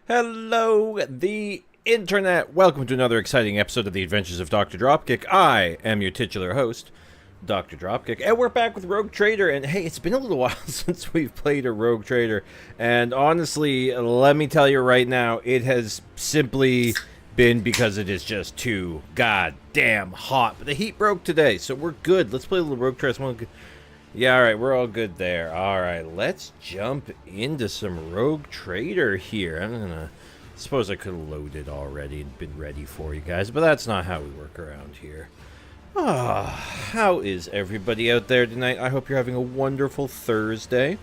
Hello, the internet. Welcome to another exciting episode of the Adventures of Dr. Dropkick. I am your titular host, Dr. Dropkick, and we're back with Rogue Trader. And hey, it's been a little while since we've played a Rogue Trader, and honestly, let me tell you right now, it has simply been because it is just too goddamn hot. But the heat broke today, so we're good. Let's play a little Rogue Trader. Yeah, alright, we're all good there. Alright, let's jump into some Rogue Trader here. Suppose I could have loaded already and been ready for you guys, but that's not how we work around here. How is everybody out there tonight? I hope you're having a wonderful Thursday.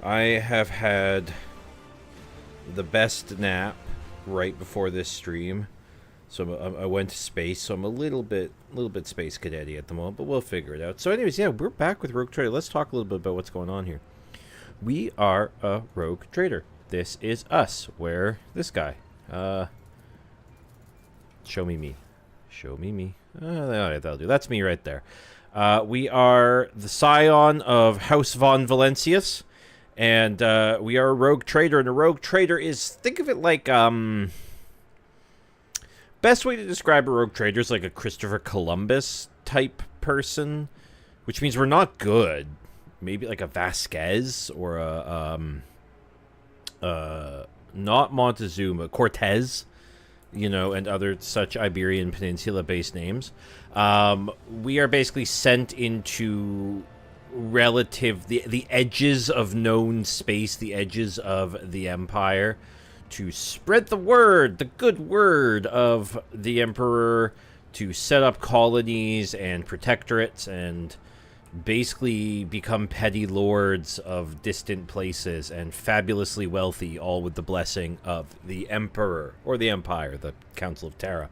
I have had the best nap right before this stream. So I went to space, so I'm a little bit space cadetty at the moment, but we'll figure it out. So anyways, yeah, we're back with Rogue Trader. Let's talk a little bit about what's going on here. We are a Rogue Trader. This is us. Where this guy? Show me me. Show me me. Alright, that'll do. That's me right there. We are the scion of House von Valencius, and we are a Rogue Trader, and a Rogue Trader is, think of it like, best way to describe a Rogue Trader is like a Christopher Columbus type person, which means we're not good. Maybe like a Vasquez or a not Montezuma, Cortez, you know, and other such Iberian Peninsula-based names. We are basically sent into the edges of known space, the edges of the Empire, to spread the word, the good word of the Emperor, to set up colonies and protectorates and basically become petty lords of distant places and fabulously wealthy, all with the blessing of the Emperor, or the Empire, the Council of Terra.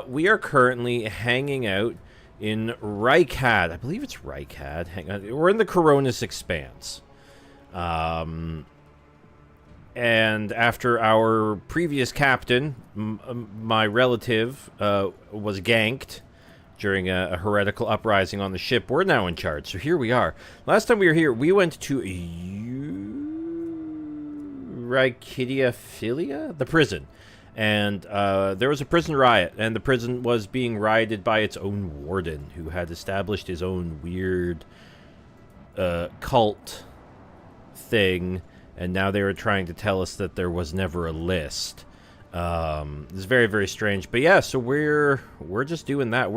We are currently hanging out in Reichad. I believe it's Reichad. Hang on. We're in the Coronis Expanse. And after our previous captain, my relative, was ganked during a heretical uprising on the ship, we're now in charge. So here we are. Last time we were here, we went to Reikidia, the prison. And there was a prison riot, and the prison was being rioted by its own warden, who had established his own weird cult thing. And now they were trying to tell us that there was never a list. It's very, very strange. But yeah, so we're just doing that.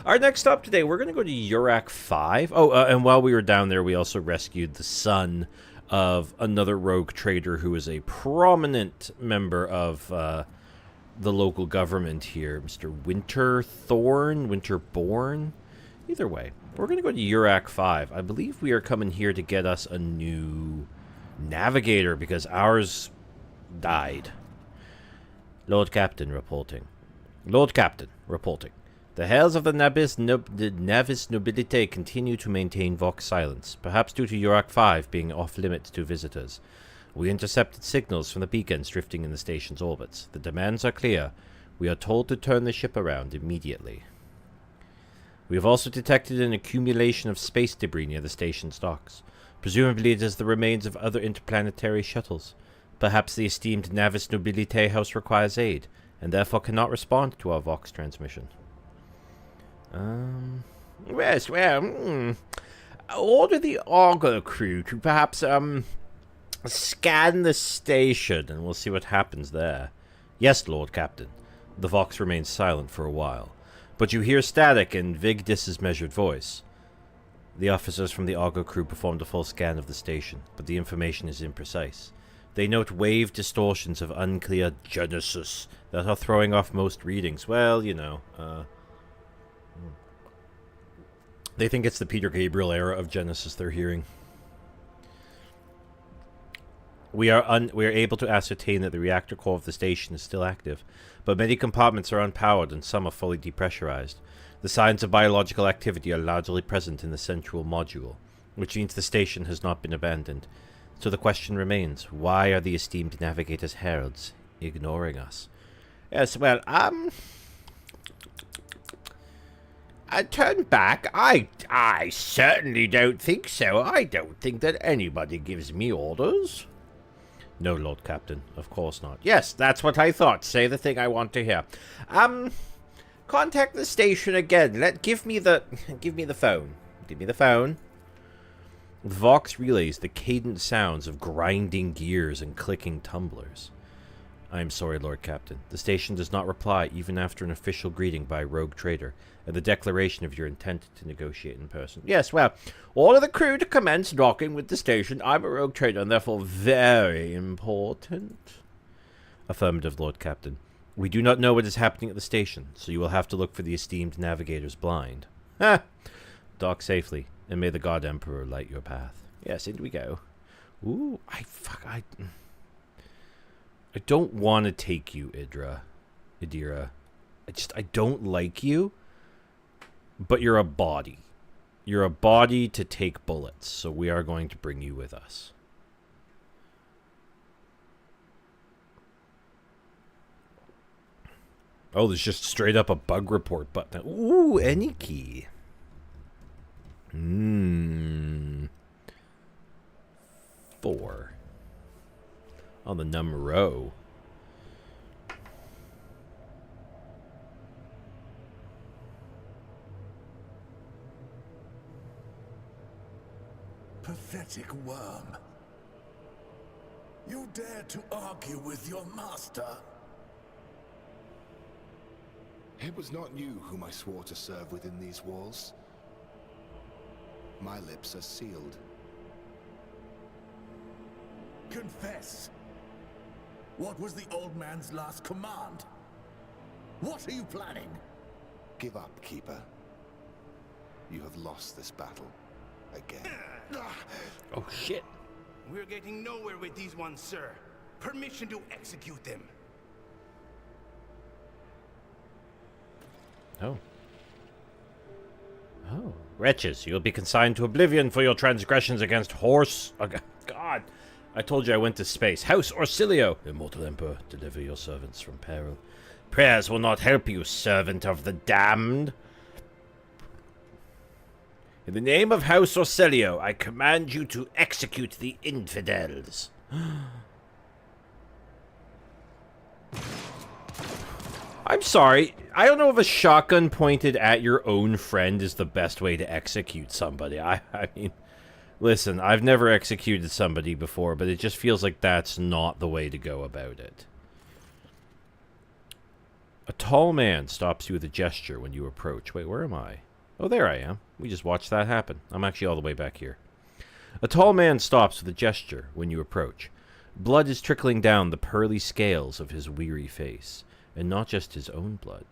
Our next stop today, we're going to go to Urak 5. Oh, and while we were down there, we also rescued the son of another Rogue Trader who is a prominent member of the local government here, Mr. Winterborn. Either way, we're going to go to Urak 5. I believe we are coming here to get us a new navigator because ours died. Lord Captain reporting. Lord Captain reporting. The heirs of the Navis nobility continue to maintain Vox silence, perhaps due to Urak 5 being off-limits to visitors. We intercepted signals from the beacons drifting in the station's orbits. The demands are clear. We are told to turn the ship around immediately. We have also detected an accumulation of space debris near the station's docks. Presumably it is the remains of other interplanetary shuttles. Perhaps the esteemed Navis Nobilite House requires aid, and therefore cannot respond to our Vox transmission. Yes, well, order the Augur crew to perhaps, scan the station, and we'll see what happens there. Yes, Lord Captain. The Vox remains silent for a while, but you hear static in Vigdis's measured voice. The officers from the Augur crew performed a full scan of the station, but the information is imprecise. They note wave distortions of unclear genesis that are throwing off most readings. Well, you know, they think it's the Peter Gabriel era of Genesis they're hearing. We are able to ascertain that the reactor core of the station is still active, but many compartments are unpowered and some are fully depressurized. The signs of biological activity are largely present in the central module, which means the station has not been abandoned. So the question remains, why are the esteemed navigator's heralds ignoring us? Yes, well, I turn back. I certainly don't think so. I don't think that anybody gives me orders. No, Lord Captain, of course not. Yes, that's what I thought. Say the thing I want to hear. Contact the station again. Give me the phone. Give me the phone. The Vox relays the cadent sounds of grinding gears and clicking tumblers. I am sorry, Lord Captain. The station does not reply even after an official greeting by a rogue trader and the declaration of your intent to negotiate in person. Yes, well, all of the crew to commence docking with the station. I'm a rogue trader and therefore very important. Affirmative, Lord Captain. We do not know what is happening at the station, so you will have to look for the esteemed navigator's blind. Ha! Dock safely, and may the God Emperor light your path. Yes, in we go. Ooh, I don't want to take you, Idira. I don't like you, but you're a body. You're a body to take bullets, so we are going to bring you with us. Oh, there's just straight up a bug report button. Ooh, any key. 4. On the numero. Pathetic worm. You dare to argue with your master? It was not you whom I swore to serve within these walls. My lips are sealed. Confess. What was the old man's last command? What are you planning? Give up, Keeper. You have lost this battle. Again. Oh, shit. We're getting nowhere with these ones, sir. Permission to execute them. Oh. Oh. Wretches, you'll be consigned to oblivion for your transgressions against Horse... Oh, God. I told you I went to space. House Orsilio. Immortal Emperor, deliver your servants from peril. Prayers will not help you, servant of the damned. In the name of House Orsilio, I command you to execute the infidels. I'm sorry. I don't know if a shotgun pointed at your own friend is the best way to execute somebody. I mean, listen, I've never executed somebody before, but it just feels like that's not the way to go about it. A tall man stops you with a gesture when you approach. Wait, where am I? Oh, there I am. We just watched that happen. I'm actually all the way back here. A tall man stops with a gesture when you approach. Blood is trickling down the pearly scales of his weary face, and not just his own blood.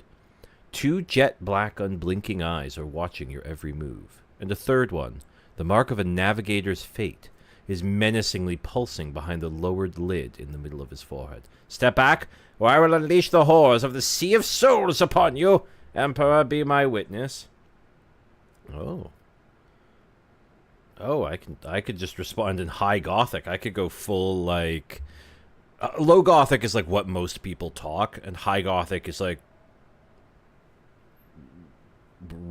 2 jet-black, unblinking eyes are watching your every move, and a third one, the mark of a navigator's fate, is menacingly pulsing behind the lowered lid in the middle of his forehead. Step back, or I will unleash the horrors of the Sea of Souls upon you. Emperor, be my witness. Oh. Oh, I could just respond in high Gothic. I could go full, like... low Gothic is, like, what most people talk, and high Gothic is, like...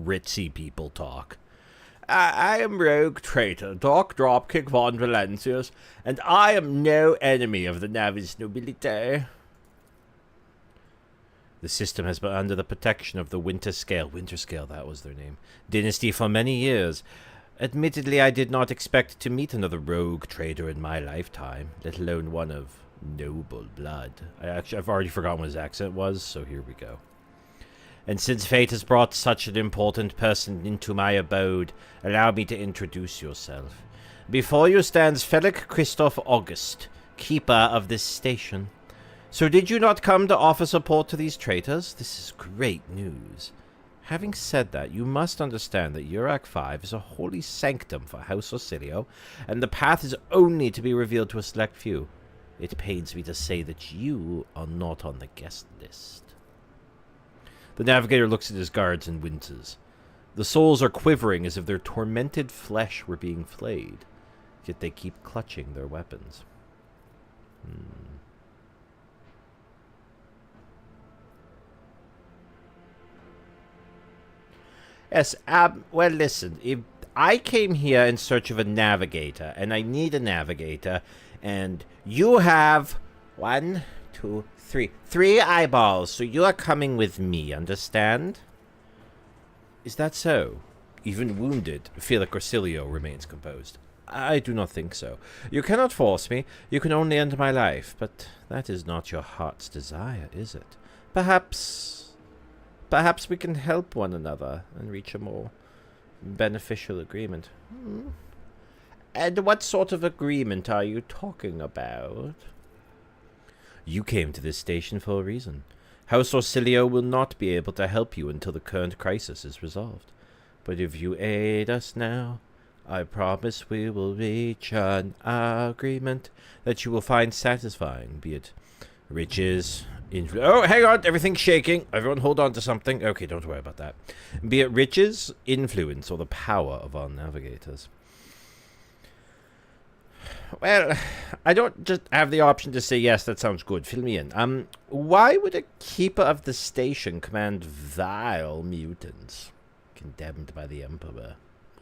ritzy people talk. I am rogue traitor, Doc Dropkick von Valencius, and I am no enemy of the Navis nobility. The system has been under the protection of the Winterscale, that was their name, dynasty for many years. Admittedly, I did not expect to meet another rogue trader in my lifetime, let alone one of noble blood. I've already forgotten what his accent was, so here we go. And since fate has brought such an important person into my abode, allow me to introduce yourself. Before you stands Felix Christoph August, keeper of this station. So did you not come to offer support to these traitors? This is great news. Having said that, you must understand that Urac 5 is a holy sanctum for House Orsilio, and the path is only to be revealed to a select few. It pains me to say that you are not on the guest list. The navigator looks at his guards and winces. The souls are quivering as if their tormented flesh were being flayed, yet they keep clutching their weapons. Yes, well, listen, if I came here in search of a navigator, and I need a navigator, And you have 1, 2, 3. 3 eyeballs, so you are coming with me, understand? Is that so? Even wounded, Felix Orsilio remains composed. I do not think so. You cannot force me. You can only end my life. But that is not your heart's desire, is it? Perhaps we can help one another and reach a more beneficial agreement. And what sort of agreement are you talking about? You came to this station for a reason. House Orsilio will not be able to help you until the current crisis is resolved. But if you aid us now, I promise we will reach an agreement that you will find satisfying, be it riches, oh, hang on, everything's shaking. Everyone hold on to something. Okay, don't worry about that. Be it riches, influence, or the power of our navigators. Well, I don't just have the option to say, yes, that sounds good. Fill me in. Why would a keeper of the station command vile mutants? Condemned by the Emperor.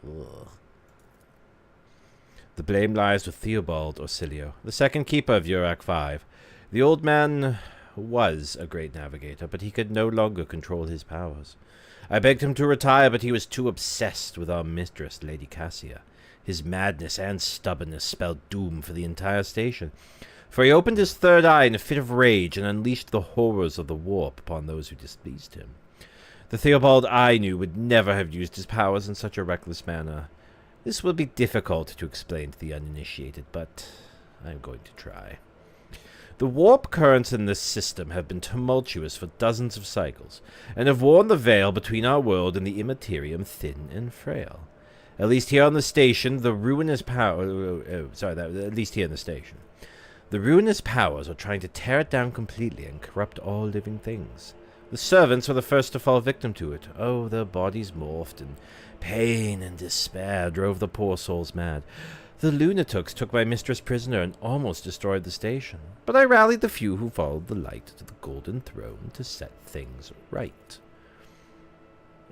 Ugh. The blame lies with Theobald Orsilio, the second keeper of Urak 5. The old man was a great navigator, but he could no longer control his powers. I begged him to retire, but he was too obsessed with our mistress, Lady Cassia. His madness and stubbornness spelled doom for the entire station, for he opened his third eye in a fit of rage and unleashed the horrors of the warp upon those who displeased him. The Theobald I knew would never have used his powers in such a reckless manner. This will be difficult to explain to the uninitiated, but I'm going to try. The warp currents in this system have been tumultuous for dozens of cycles, and have worn the veil between our world and the immaterium thin and frail. At least here on the station, the ruinous at least here in the station. The ruinous powers are trying to tear it down completely and corrupt all living things. The servants were the first to fall victim to it. Oh, their bodies morphed, and pain and despair drove the poor souls mad. The lunatics took my mistress prisoner and almost destroyed the station. But I rallied the few who followed the light to the golden throne to set things right.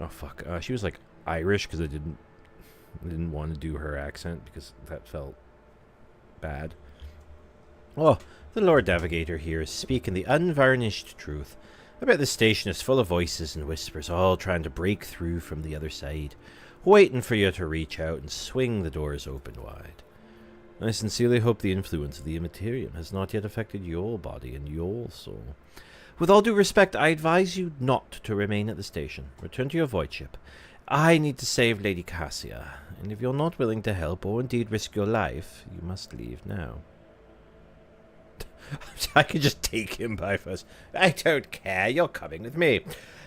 Oh, fuck. She was, like, Irish because I didn't want to do her accent because that felt bad. Oh, the Lord Navigator here is speaking the unvarnished truth. I bet this station is full of voices and whispers, all trying to break through from the other side, waiting for you to reach out and swing the doors open wide. I sincerely hope the influence of the Immaterium has not yet affected your body and your soul. With all due respect, I advise you not to remain at the station. Return to your void ship. I need to save Lady Cassia, and if you're not willing to help or indeed risk your life, you must leave now. I could just take him by force. I don't care, you're coming with me.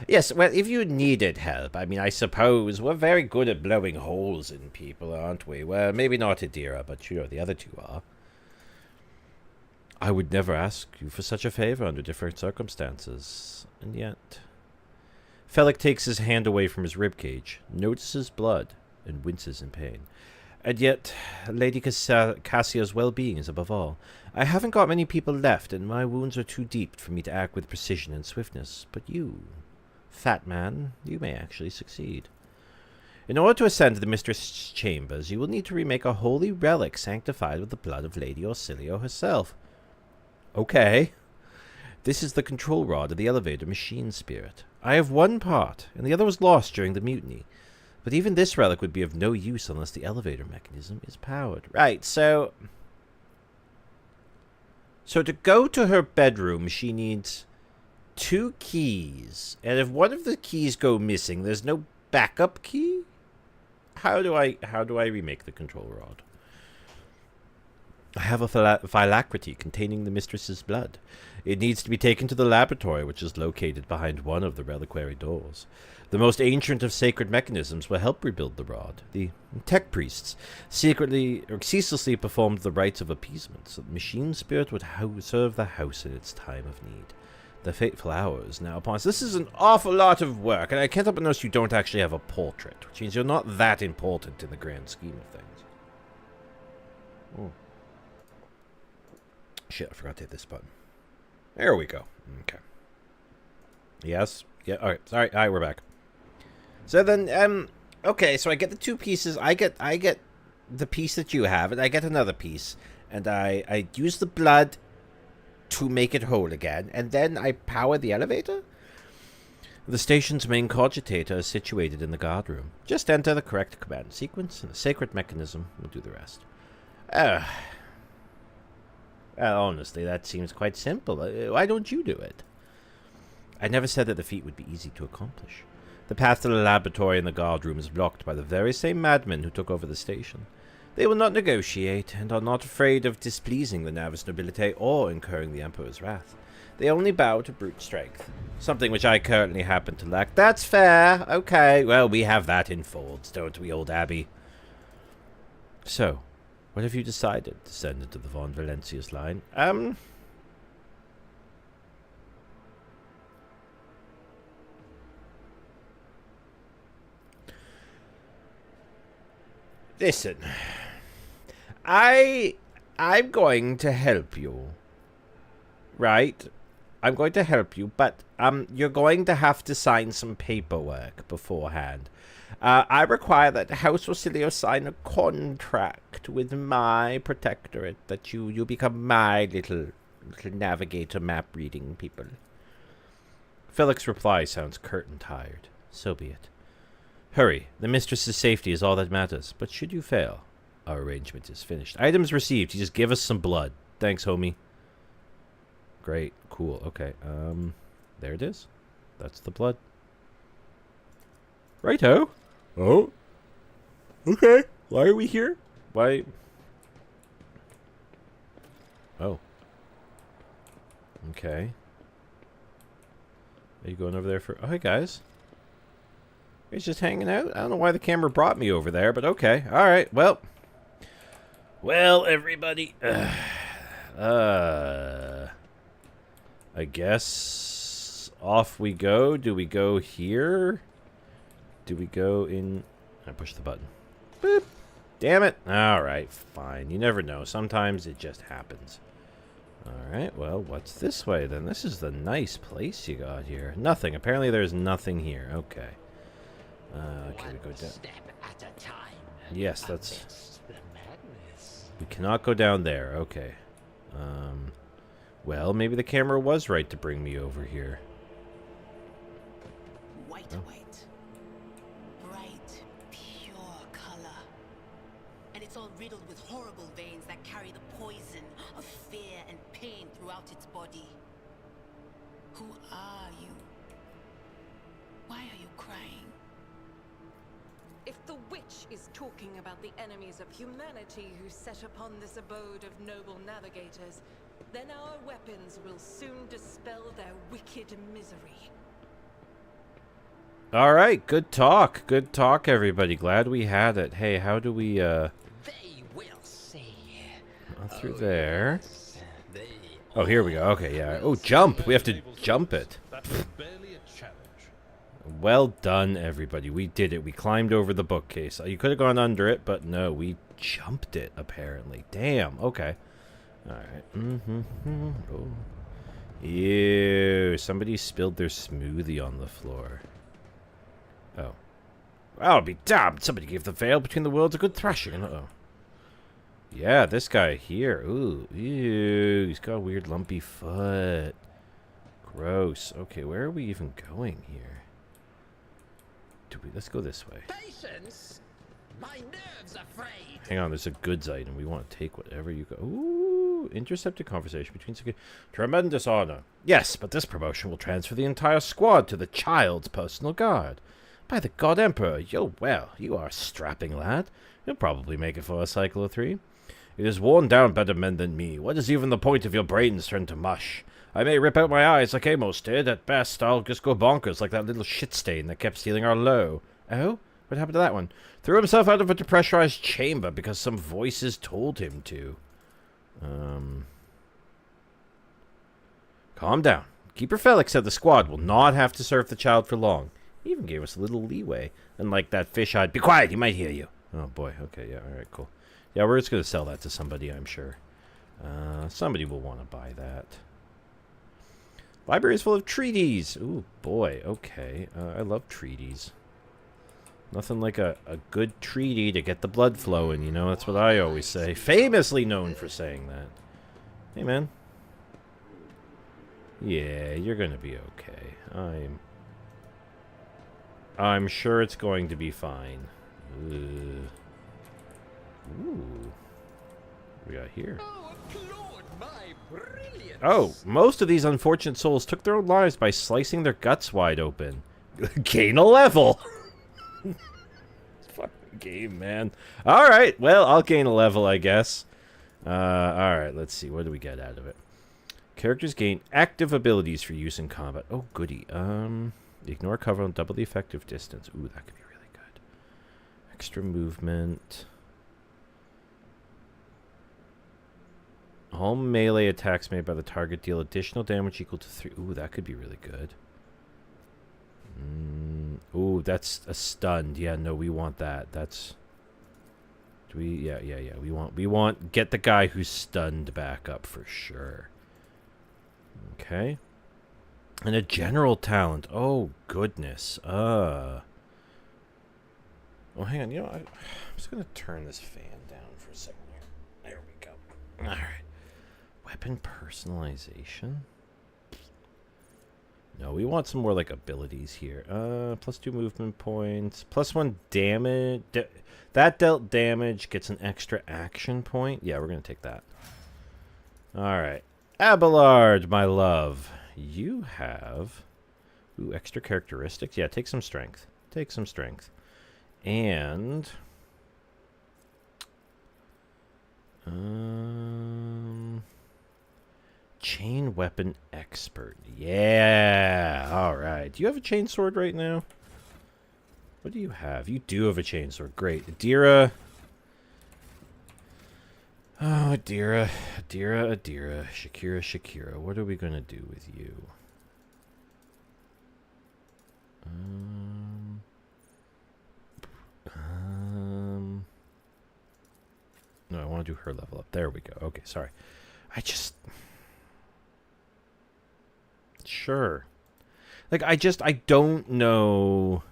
Yes, well, if you needed help, I mean, I suppose we're very good at blowing holes in people, aren't we? Well, maybe not Adira, but you know, the other two are. I would never ask you for such a favor under different circumstances, and yet... Felix takes his hand away from his ribcage, notices blood, and winces in pain. And yet, Lady Cassia's well-being is above all. I haven't got many people left, and my wounds are too deep for me to act with precision and swiftness. But you, fat man, you may actually succeed. In order to ascend to the mistress' chambers, you will need to remake a holy relic sanctified with the blood of Lady Orsilio herself. Okay. This is the control rod of the elevator machine spirit. I have one part, and the other was lost during the mutiny. But even this relic would be of no use unless the elevator mechanism is powered. Right, so to go to her bedroom, she needs 2 keys. And if one of the keys go missing, there's no backup key? How do I remake the control rod? I have a phylactery containing the mistress's blood. It needs to be taken to the laboratory, which is located behind one of the reliquary doors. The most ancient of sacred mechanisms will help rebuild the rod. The tech priests ceaselessly performed the rites of appeasement, so the machine spirit would serve the house in its time of need. The fateful hour is now upon us. This is an awful lot of work, and I can't help but notice you don't actually have a portrait, which means you're not that important in the grand scheme of things. Oh. Shit, I forgot to hit this button. There we go. Okay. Yes. Yeah, alright. Sorry. Alright, we're back. So then, okay, so I get the 2 pieces. I get the piece that you have, and I get another piece. and I use the blood to make it whole again, and then I power the elevator? The station's main cogitator is situated in the guard room. Just enter the correct command sequence, and the sacred mechanism will do the rest. Well, honestly, that seems quite simple. Why don't you do it? I never said that the feat would be easy to accomplish. The path to the laboratory and the guard room is blocked by the very same madmen who took over the station. They will not negotiate, and are not afraid of displeasing the Navis nobility or incurring the Emperor's wrath. They only bow to brute strength, something which I currently happen to lack. That's fair. Okay, well, we have that in folds, don't we, old Abby? So, what have you decided to send into the Von Valencius line? Listen, I'm going to help you, right? I'm going to help you, but you're going to have to sign some paperwork beforehand. I require that House Rosilio sign a contract with my protectorate that you become my little navigator map reading people. Felix's reply sounds curt and tired. So be it. Hurry, the mistress's safety is all that matters, but should you fail, our arrangement is finished. Items received, you just give us some blood. Thanks, homie. Great, cool, okay, there it is. That's the blood. Righto. Oh. Okay, why are we here? Why? Oh. Okay. Are you going over there for... Oh, hey, guys. He's just hanging out. I don't know why the camera brought me over there, but okay. All right. Well, everybody. I guess off we go. Do we go here? Do we go in? I push the button. Boop. Damn it. All right. Fine. You never know. Sometimes it just happens. All right. Well, what's this way then? This is the nice place you got here. Nothing. Apparently there's nothing here. Okay. Can we go down? Step at a time. Yes, that's... Amidst the madness. We cannot go down there. Okay. Well, maybe the camera was right to bring me over here. White, white. Bright, pure color. And it's all riddled with horrible veins that carry the poison of fear and pain throughout its body. Who are you? Why are you crying? If the witch is talking about the enemies of humanity who set upon this abode of noble navigators, then our weapons will soon dispel their wicked misery. All right, good talk. Good talk, everybody. Glad we had it. Hey, how do we, They will see. through there. Yes, they Oh, here we go. Okay, yeah. Oh, jump. We have to jump it. That was barely a challenge. Well done, everybody. We did it. We climbed over the bookcase. You could have gone under it, but no, we jumped it, apparently. Damn. Okay. All right. Oh. Ew. Somebody spilled their smoothie on the floor. Oh. I'll be damned. Somebody gave the veil between the worlds a good thrashing. Uh-oh. Yeah, this guy here. Ooh. Ew. He's got a weird lumpy foot. Gross. Okay, where are we even going here? Let's go this way. Patience? My nerves are frayed. Hang on, there's a goods item. We want to take whatever you go. Ooh, intercepted conversation between tremendous honor. Yes, but this promotion will transfer the entire squad to the child's personal guard. By the God Emperor, you are a strapping lad. You'll probably make it for a cycle of 3. It has worn down better men than me. What is even the point if your brains turn to mush? I may rip out my eyes like Amos did. At best, I'll just go bonkers like that little shit stain that kept stealing our low. Oh? What happened to that one? Threw himself out of a depressurized chamber because some voices told him to. Calm down. Keeper Felix said the squad will not have to serve the child for long. He even gave us a little leeway. Unlike that fish-eyed, be quiet, he might hear you. Oh boy, okay, yeah, alright, cool. Yeah, we're just going to sell that to somebody, I'm sure. Somebody will want to buy that. Library is full of treaties. Ooh, boy, okay. I love treaties. Nothing like a good treaty to get the blood flowing, you know? That's what I always say. Famously known for saying that. Hey, man. Yeah, you're gonna be okay. I'm sure it's going to be fine. Ooh. What we got here? Oh, most of these unfortunate souls took their own lives by slicing their guts wide open. Gain a level! Fucking game, man. Alright, well, I'll gain a level, I guess. Alright, let's see. What do we get out of it? Characters gain active abilities for use in combat. Oh, goody. Ignore cover and double the effective distance. Ooh, that could be really good. Extra movement. All melee attacks made by the target deal additional damage equal to 3. Ooh, that could be really good. Ooh, that's a stunned. Yeah, no, we want that. That's... Do we... Yeah. We want... Get the guy who's stunned back up for sure. Okay. And a general talent. Oh, goodness. Oh, hang on. You know, I'm just going to turn this fan down for a second here. There we go. All right. Weapon personalization. No, we want some more, like, abilities here. +2 movement points. +1 damage. That dealt damage gets an extra action point. Yeah, we're going to take that. All right. Abelard, my love. You have... Ooh, extra characteristics. Yeah, take some strength. Take some strength. And... Chain weapon expert. Yeah. All right. Do you have a chain sword right now? What do you have? You do have a chain sword. Great. Adira. Oh, Adira. Shakira. What are we going to do with you? No, I want to do her level up. There we go. Okay, sorry. Sure. Like, I don't know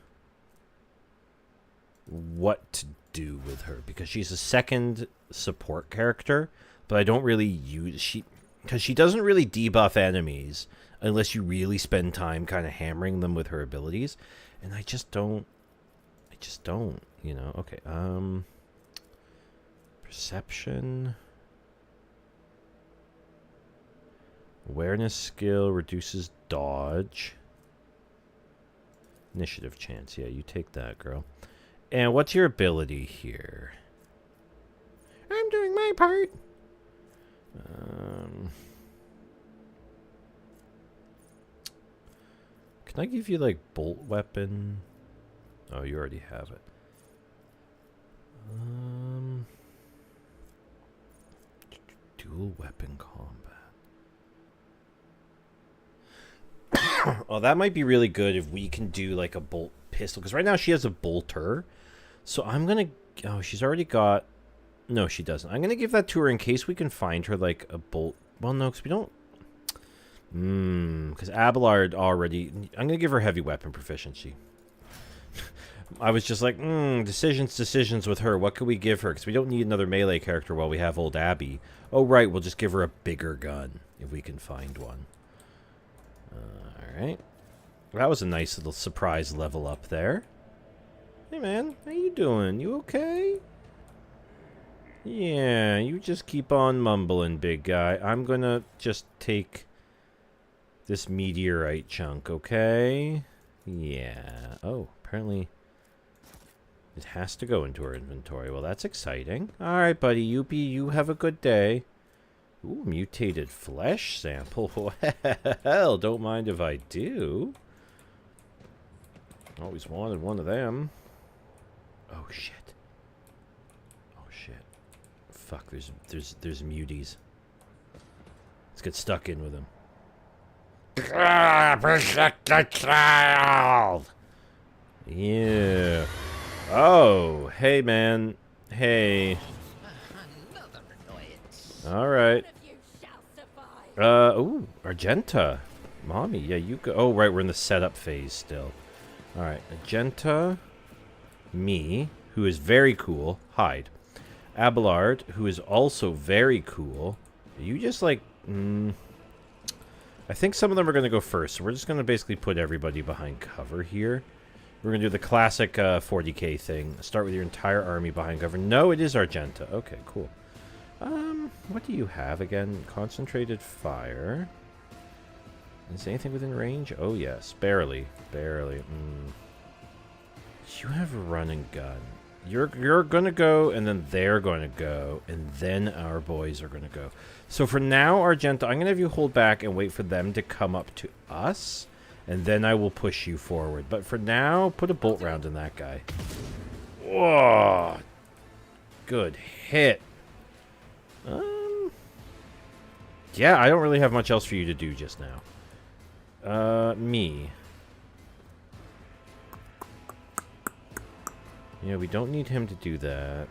what to do with her because she's a second support character, but I don't really use because she doesn't really debuff enemies unless you really spend time kind of hammering them with her abilities, and I just don't, you know. Okay, perception. Awareness skill reduces dodge. Initiative chance. Yeah, you take that, girl. And what's your ability here? I'm doing my part. Can I give you, like, bolt weapon? Oh, you already have it. Dual weapon combat. Oh, that might be really good if we can do, like, a bolt pistol. Because right now she has a bolter. So I'm going to... Oh, she's already got... No, she doesn't. I'm going to give that to her in case we can find her, like, a bolt... Well, no, because we don't... Because Abelard already... I'm going to give her heavy weapon proficiency. I was just like, decisions with her. What can we give her? Because we don't need another melee character while we have old Abby. Oh, right, we'll just give her a bigger gun if we can find one. Alright. That was a nice little surprise level up there. Hey, man. How you doing? You okay? Yeah, you just keep on mumbling, big guy. I'm gonna just take this meteorite chunk, okay? Yeah. Oh, apparently it has to go into our inventory. Well, that's exciting. Alright, buddy. You have a good day. Ooh, mutated flesh sample. Well, don't mind if I do. Always wanted one of them. Oh, shit. Oh, shit. Fuck, there's muties. Let's get stuck in with them. Protect the child! Yeah. Oh, hey, man. Hey. Alright. Ooh, Argenta. Mommy, yeah, you go. Oh, right, we're in the setup phase still. Alright, Argenta. Me, who is very cool. Hide. Abelard, who is also very cool. You just like... I think some of them are going to go first, so we're just going to basically put everybody behind cover here. We're going to do the classic 40k thing. Start with your entire army behind cover. No, it is Argenta. Okay, cool. What do you have again? Concentrated fire. Is anything within range? Oh, yes. Barely. Barely. You have a run and gun. You're going to go, and then they're going to go, and then our boys are going to go. So for now, Argenta, I'm going to have you hold back and wait for them to come up to us, and then I will push you forward. But for now, put a bolt round in that guy. Whoa! Good hit. Yeah, I don't really have much else for you to do just now. Me. Yeah, we don't need him to do that.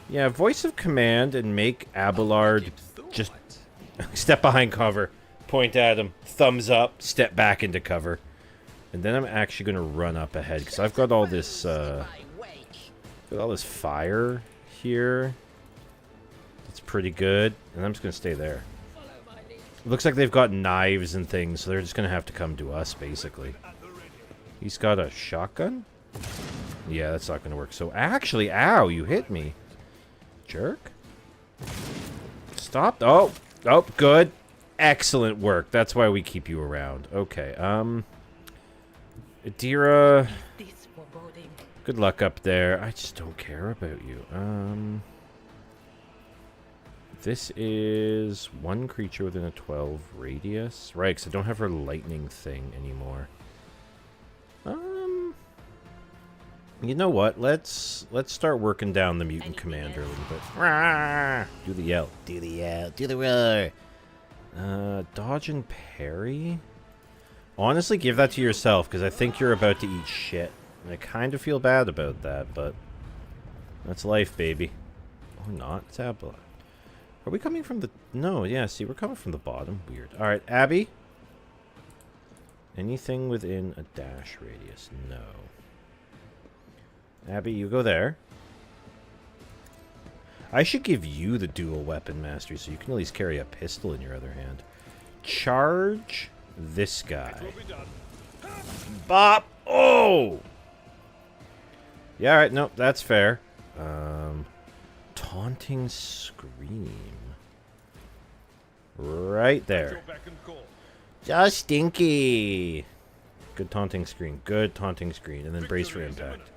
Yeah, voice of command and make Abelard just step behind cover, point at him, thumbs up, step back into cover. And then I'm actually going to run up ahead because I've got all this fire here. It's pretty good, and I'm just going to stay there. Looks like they've got knives and things, so they're just going to have to come to us, basically. He's got a shotgun? Yeah, that's not going to work. So, actually, ow, you hit me. Jerk. Stop. Oh, good. Excellent work. That's why we keep you around. Okay, Adira, good luck up there. I just don't care about you. This is one creature within a 12 radius. Right, because I don't have her lightning thing anymore. You know what? Let's start working down the mutant commander a little bit. Rah! Do the yell. Do the yell. Do the roar. Dodge and parry? Honestly, give that to yourself, because I think you're about to eat shit. And I kind of feel bad about that, but that's life, baby. Or not. It's Abelard. Are we coming from the... No, yeah, see, we're coming from the bottom. Weird. Alright, Abby. Anything within a dash radius? No. Abby, you go there. I should give you the dual weapon mastery so you can at least carry a pistol in your other hand. Charge this guy. Bop! Oh! Yeah, alright, nope, that's fair. Taunting Scream. Right there. Just stinky. Good taunting screen. Good taunting screen. And then brace for impact.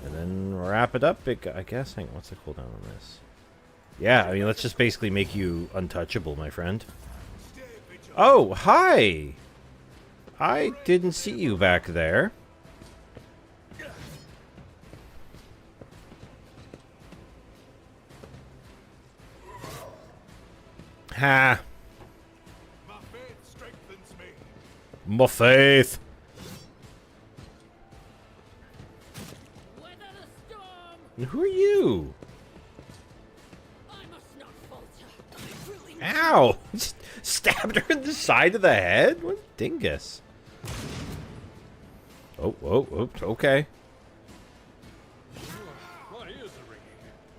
And then wrap it up, I guess. Hang on, what's the cooldown on this? Yeah, I mean, let's just basically make you untouchable, my friend. Oh, hi! I didn't see you back there. Ha! My faith strengthens me. My faith! And who are you? I must not falter. Ow! Just stabbed her in the side of the head? What a dingus. Oh, okay.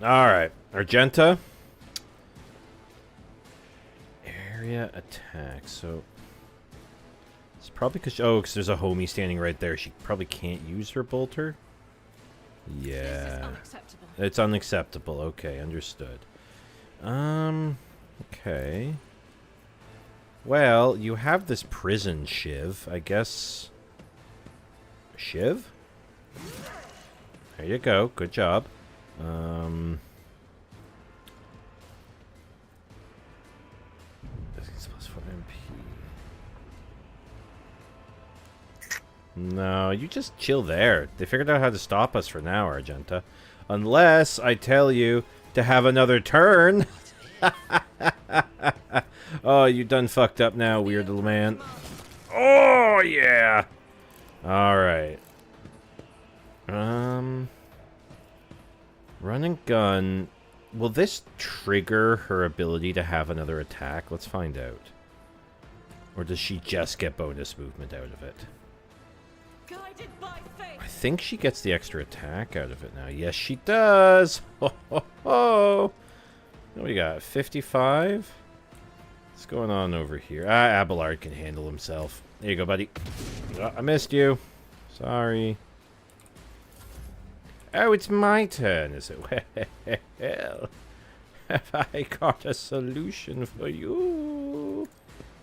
Alright, Argenta. Area attack, so... It's probably because... Oh, because there's a homie standing right there. She probably can't use her bolter. Yeah. This is unacceptable. It's unacceptable. Okay, understood. Okay. Well, you have this prison shiv, I guess. Shiv? There you go. Good job. No, you just chill there. They figured out how to stop us for now, Argenta. Unless I tell you to have another turn. Oh, you done fucked up now, weird little man. Oh, yeah. Alright. Run and gun. Will this trigger her ability to have another attack? Let's find out. Or does she just get bonus movement out of it? Guided by I faith. think she gets the extra attack out of it now. Yes, she does. Ho, ho, ho. What do we got? 55? What's going on over here? Abelard can handle himself. There you go, buddy. Oh, I missed you. Sorry. Oh, it's my turn, is it? Well, have I got a solution for you?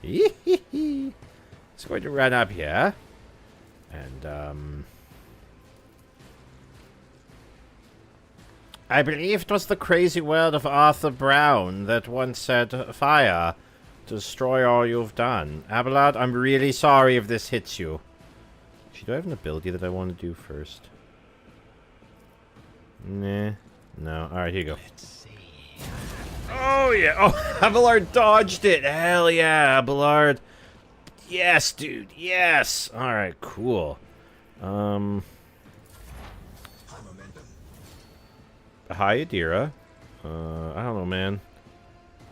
It's going to run up here. And, I believe it was the crazy word of Arthur Brown that once said, fire, destroy all you've done. Abelard, I'm really sorry if this hits you. Actually, do I have an ability that I want to do first? Nah. No. Alright, here you go. Let's see. Oh, yeah. Oh, Abelard dodged it. Hell yeah, Abelard. Yes, dude. Yes. Alright, cool. Hi, Adira. I don't know, man.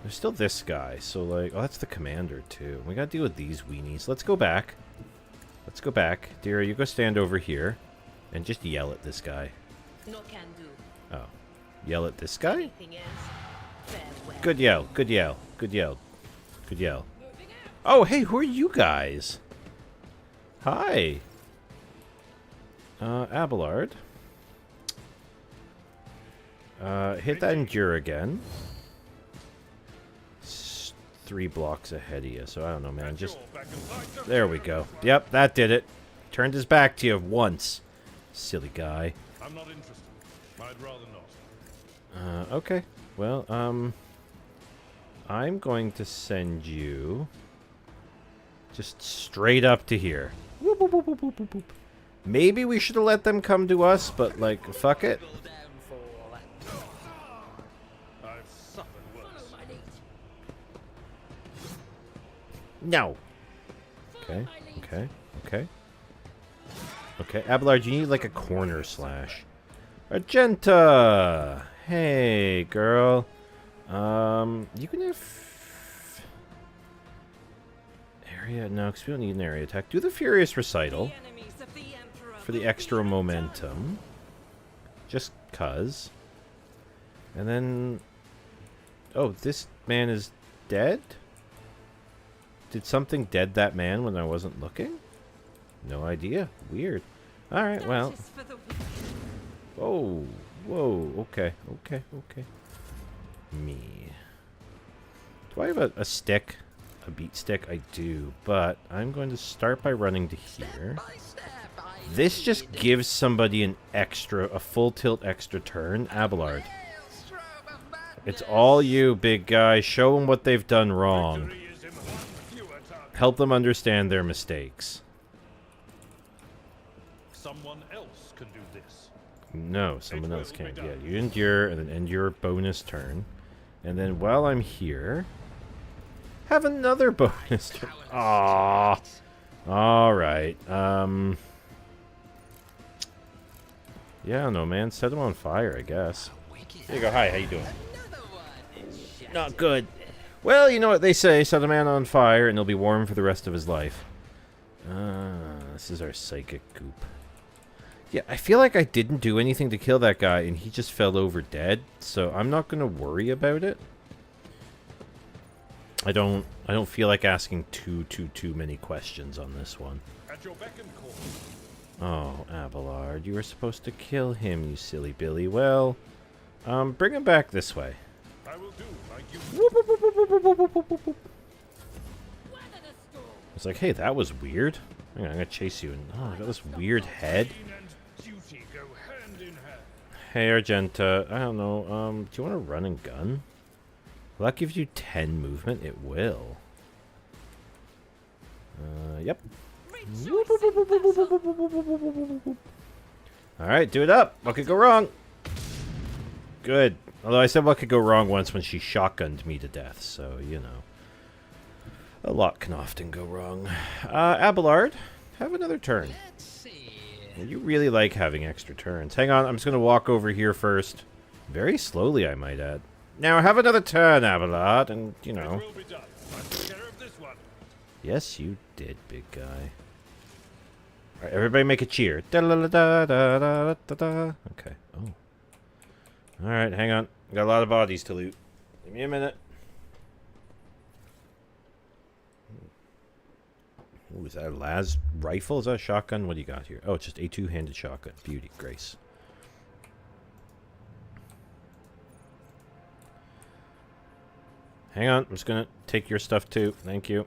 There's still this guy, so like... Oh, that's the commander, too. We gotta deal with these weenies. Let's go back. Let's go back. Adira, you go stand over here. And just yell at this guy. No can do. Oh. Yell at this guy? Anything else? Farewell. Good yell. Good yell. Good yell. Good yell. Oh, hey, who are you guys? Hi. Abelard. Hit that endure again. 3 blocks ahead of you, so I don't know, man. Just... There we go. Yep, that did it. Turned his back to you once. Silly guy. I'm not interested. I'd rather not. Okay. Well, I'm going to send you just straight up to here. Whoop, whoop, whoop, whoop, whoop, whoop, whoop. Maybe we should have let them come to us, but, like, fuck it. I've suffered worse. No. Okay, okay, okay. Okay, Abelard, you need, like, a corner slash. Argenta! Hey, girl. You can have... Area? No, because we don't need an area attack. Do the Furious Recital The enemies of the Emperor for the will extra be momentum. Just cuz. And then... Oh, this man is dead? Did something dead that man when I wasn't looking? No idea. Weird. Alright, well... Justice for the weak. Oh, whoa, okay, okay, okay. Me. Do I have a stick? A beat stick? I do, but I'm going to start by running to here. By step, I This just gives somebody a full tilt extra turn. Abelard. Maelstrom of madness. It's all you, big guy. Show them what they've done wrong. Victory is in one fewer target. Help them understand their mistakes. Someone else can do this. No, someone It else will can't. be Yeah, done. you endure, and then end your bonus turn. And then while I'm here, have another bonus turn. Aww. Alright, yeah, I don't know, man. Set him on fire, I guess. There you go. Hi, how you doing? Another one. Shut Not good. Well, you know what they say. Set a man on fire, and he'll be warm for the rest of his life. This is our psychic goop. Yeah, I feel like I didn't do anything to kill that guy, and he just fell over dead. So I'm not gonna worry about it. I don't feel like asking too many questions on this one. At your beck and call. Oh, Abelard, you were supposed to kill him, you silly Billy. Well, bring him back this way. I will do like you. It's like, hey, that was weird. Hang on, I'm gonna chase you. And oh, I got this weird head. Pain and duty go hand in hand. Hey, Argenta, I don't know. Do you want to run and gun? Will that give you 10 movement? It will. Yep. Alright, do it up. What could go wrong? Good. Although I said what could go wrong once when she shotgunned me to death, so, you know. A lot can often go wrong. Abelard, have another turn. Let's see. You really like having extra turns. Hang on, I'm just going to walk over here first. Very slowly, I might add. Now, have another turn, Abelard, and, you know. It will be done. I took care of this one. Yes, you did, big guy. Alright, everybody make a cheer. Da-da-da-da-da-da-da-da. Okay. Oh. Alright, hang on. Got a lot of bodies to loot. Give me a minute. Ooh, is that a las rifle? Is that a shotgun? What do you got here? Oh, it's just a two-handed shotgun. Beauty, grace. Hang on, I'm just gonna take your stuff too. Thank you.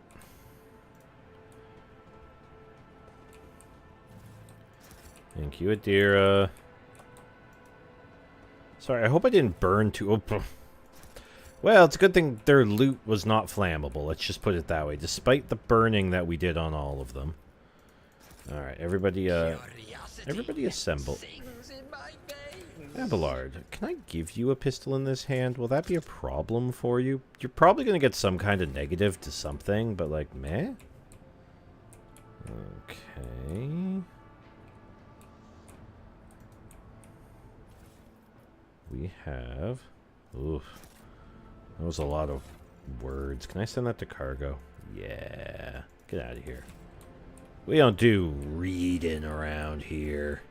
Thank you, Adira. Sorry, I hope I didn't burn too... Oh, well, it's a good thing their loot was not flammable. Let's just put it that way. Despite the burning that we did on all of them. Alright, everybody, everybody assemble. Abelard, can I give you a pistol in this hand? Will that be a problem for you? You're probably going to get some kind of negative to something, but like, meh? Okay. We have... Oof. That was a lot of words. Can I send that to cargo? Yeah. Get out of here. We don't do reading around here.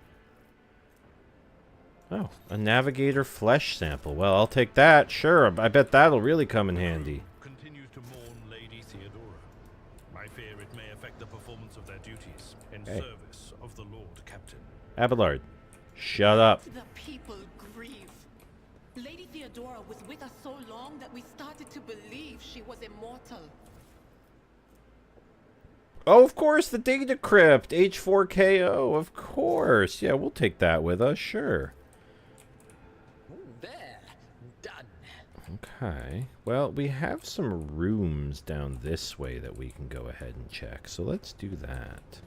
Oh, a navigator flesh sample. Well, I'll take that. Sure, I bet that'll really come in handy. Continues to mourn Lady Theodora. I fear it may affect the performance of their duties in service of the Lord Captain. Abelard, shut up. The people grieve. Lady Theodora was with us so long that we started to believe she was immortal. Oh, of course, the data crypt. H4KO, of course. Yeah, we'll take that with us, sure. There. Done. Okay. Well, we have some rooms down this way that we can go ahead and check. So let's do that.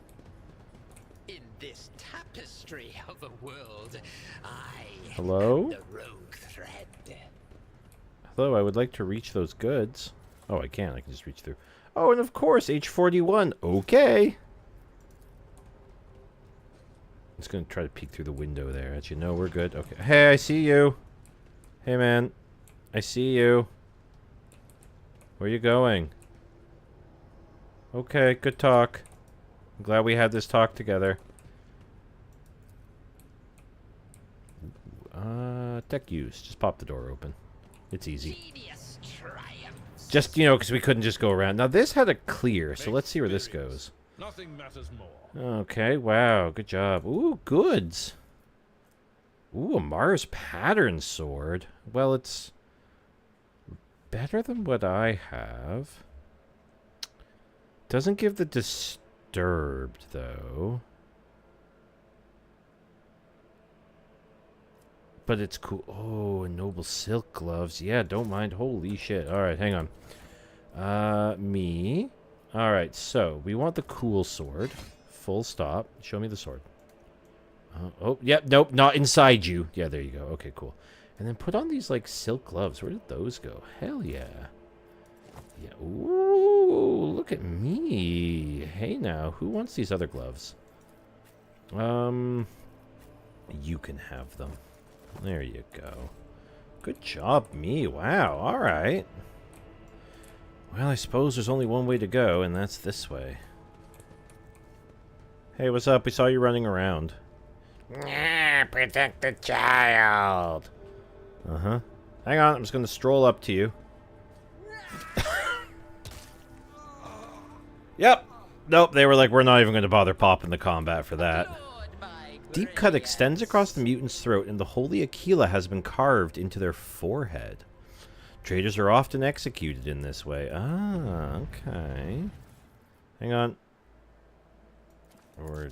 In this tapestry of a world, I Hello? am the rogue thread. Hello, I would like to reach those goods. Oh, I can't. I can just reach through. Oh, and of course, H41. Okay. I'm just going to try to peek through the window there. As you know, we're good. Okay. Hey, I see you. Hey, man. I see you. Where you going? Okay, good talk. I'm glad we had this talk together. Tech use. Just pop the door open. It's easy. Genius triumphs. Just, you know, because we couldn't just go around. Now, this had a clear, so let's see where this goes. Nothing matters more. Okay, wow, good job. Ooh, goods. Ooh, a Mars pattern sword. Well, it's better than what I have. Doesn't give the disturbed, though. But it's cool. Oh, noble silk gloves. Yeah, don't mind. Holy shit. All right, hang on. Me. All right, so we want the cool sword. Full stop. Show me the sword. Oh, yep, nope, not inside you. Yeah, there you go. Okay, cool. And then put on these, like, silk gloves. Where did those go? Hell yeah. Yeah. Ooh, look at me. Hey, now, who wants these other gloves? You can have them. There you go. Good job, me. Wow, all right. Well, I suppose there's only one way to go, and that's this way. Hey, what's up? We saw you running around. Protect the child. Uh-huh. Hang on, I'm just going to stroll up to you. Yep. Nope, they were like, we're not even going to bother popping the combat for that. Deep cut extends across the mutant's throat, and the holy Aquila has been carved into their forehead. Traitors are often executed in this way. Ah, okay. Hang on. Or,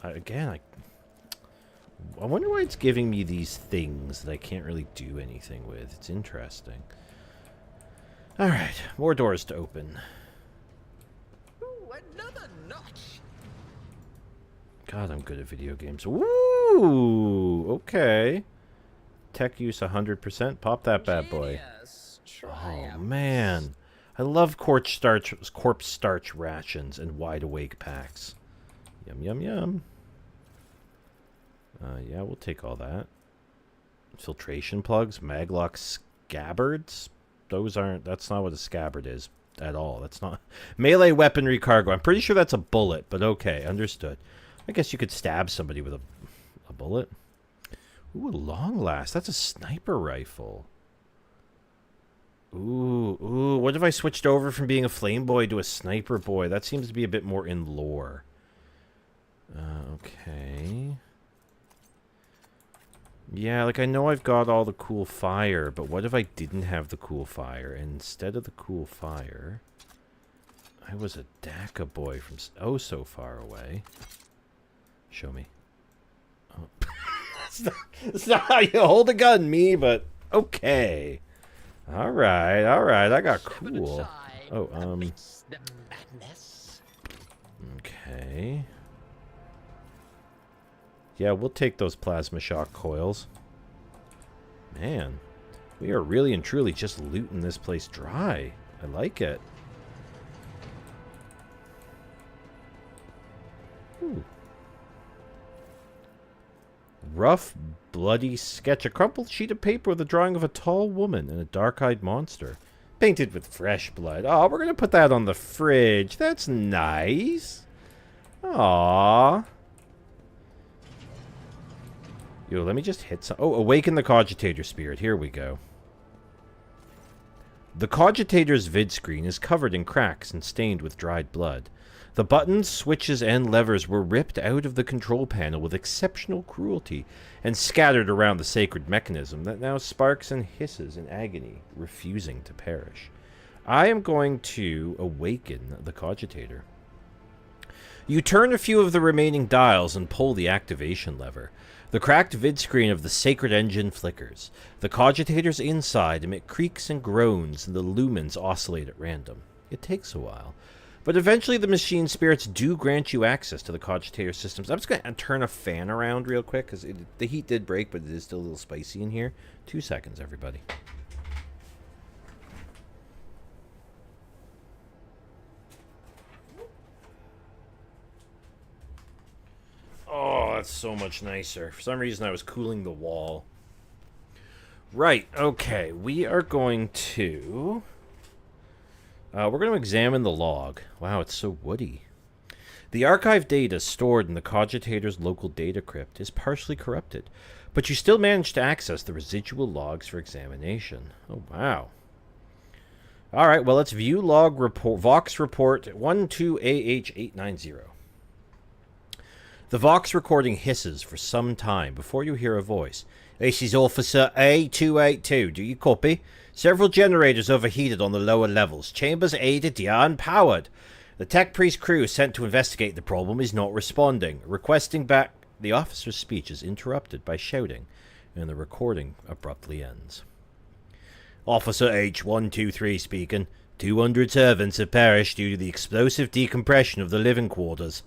again, I wonder why it's giving me these things that I can't really do anything with. It's interesting. Alright, more doors to open. Ooh, another notch. God, I'm good at video games. Ooh, okay. Tech use 100%. Pop that bad boy. Genius Oh, triumphs. man. I love corpse starch rations and wide awake packs. Yum, yum, yum. Yeah, we'll take all that. Filtration plugs, maglock scabbards. Those aren't, that's not what a scabbard is. at all. That's not... Melee weaponry cargo. I'm pretty sure that's a bullet, but okay, understood. I guess you could stab somebody with a bullet. Ooh, long last. That's a sniper rifle. Ooh, what if I switched over from being a flame boy to a sniper boy? That seems to be a bit more in lore. Okay. Yeah, like I know I've got all the cool fire, but what if I didn't have the cool fire? And instead of the cool fire, I was a Daka boy from oh so far away. Show me. Oh. That's not how you hold a gun, me, but okay. Alright, I got cool. Oh, okay. Yeah, we'll take those plasma shock coils. Man, we are really and truly just looting this place dry. I like it. Ooh. Rough, bloody sketch. A crumpled sheet of paper with a drawing of a tall woman and a dark-eyed monster. Painted with fresh blood. Oh, we're going to put that on the fridge. That's nice. Aww. Yo, let me just hit some... Oh, awaken the Cogitator spirit. Here we go. The Cogitator's vid screen is covered in cracks and stained with dried blood. The buttons, switches, and levers were ripped out of the control panel with exceptional cruelty and scattered around the sacred mechanism that now sparks and hisses in agony, refusing to perish. I am going to awaken the Cogitator. You turn a few of the remaining dials and pull the activation lever. The cracked vid screen of the sacred engine flickers. The Cogitators inside emit creaks and groans, and the lumens oscillate at random. It takes a while. But eventually the machine spirits do grant you access to the Cogitator systems. I'm just going to turn a fan around real quick, because the heat did break, but it is still a little spicy in here. 2 seconds, everybody. Oh, that's so much nicer. For some reason, I was cooling the wall. Right, okay. We are going to... we're going to examine the log. Wow, it's so woody. The archive data stored in the Cogitator's local data crypt is partially corrupted, but you still manage to access the residual logs for examination. Oh, wow. Alright, well, let's view log report, Vox report 12AH890. The Vox recording hisses for some time before you hear a voice. This is Officer A282. Do you copy? Several generators overheated on the lower levels. Chambers A to D are unpowered. The Tech Priest crew sent to investigate the problem is not responding. Requesting back... The officer's speech is interrupted by shouting, and the recording abruptly ends. Officer H123 speaking. 200 servants have perished due to the explosive decompression of the living quarters.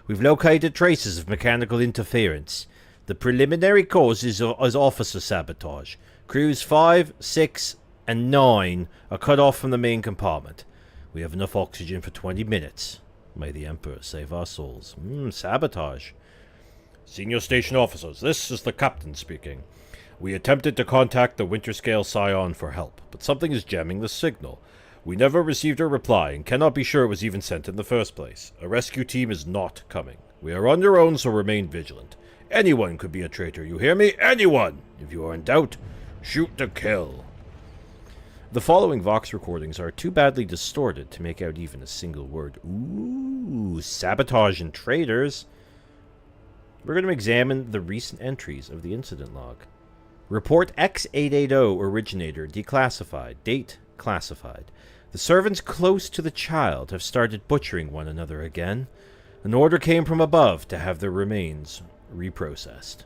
We've located traces of mechanical interference. The preliminary cause is officer sabotage. Crews 5, 6, and 9 are cut off from the main compartment. We have enough oxygen for 20 minutes. May the Emperor save our souls. Sabotage. Senior station officers, this is the captain speaking. We attempted to contact the Winterscale Scion for help, but something is jamming the signal. We never received a reply and cannot be sure it was even sent in the first place. A rescue team is not coming. We are on your own, so remain vigilant. Anyone could be a traitor, you hear me? Anyone! If you are in doubt, shoot to kill. The following Vox recordings are too badly distorted to make out even a single word. Ooh, sabotage and traitors. We're going to examine the recent entries of the incident log. Report X880 originator declassified. Date classified. The servants close to the child have started butchering one another again. An order came from above to have their remains reprocessed.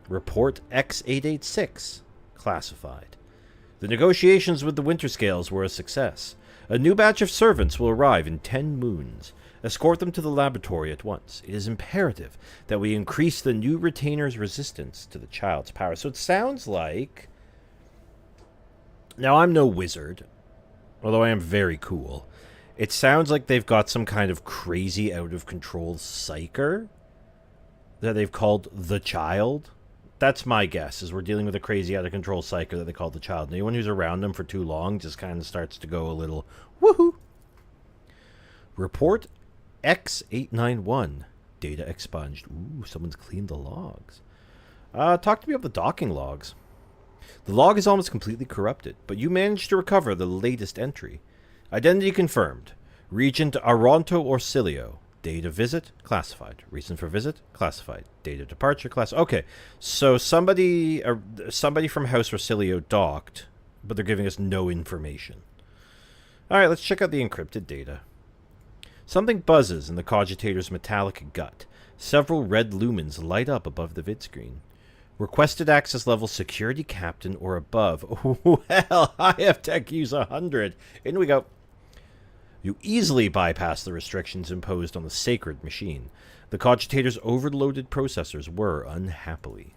Report X886 classified. The negotiations with the Winterscales were a success. A new batch of servants will arrive in 10 moons. Escort them to the laboratory at once. It is imperative that we increase the new retainer's resistance to the child's power. So it sounds like... Now, I'm no wizard, although I am very cool. It sounds like they've got some kind of crazy, out-of-control psyker that they've called the child. That's my guess, is we're dealing with a crazy, out-of-control psycho that they call the child. Anyone who's around him for too long just kind of starts to go a little, woohoo! Report X891. Data expunged. Ooh, someone's cleaned the logs. Talk to me about the docking logs. The log is almost completely corrupted, but you managed to recover the latest entry. Identity confirmed. Regent Aronto Orsilio. Date of visit, classified. Reason for visit, classified. Date of departure, Okay, so somebody from House Orsilio docked, but they're giving us no information. Alright, let's check out the encrypted data. Something buzzes in the cogitator's metallic gut. Several red lumens light up above the vid screen. Requested access level security captain or above. Well, I have tech use 100. In we go. You easily bypass the restrictions imposed on the sacred machine. The cogitator's overloaded processors were, unhappily.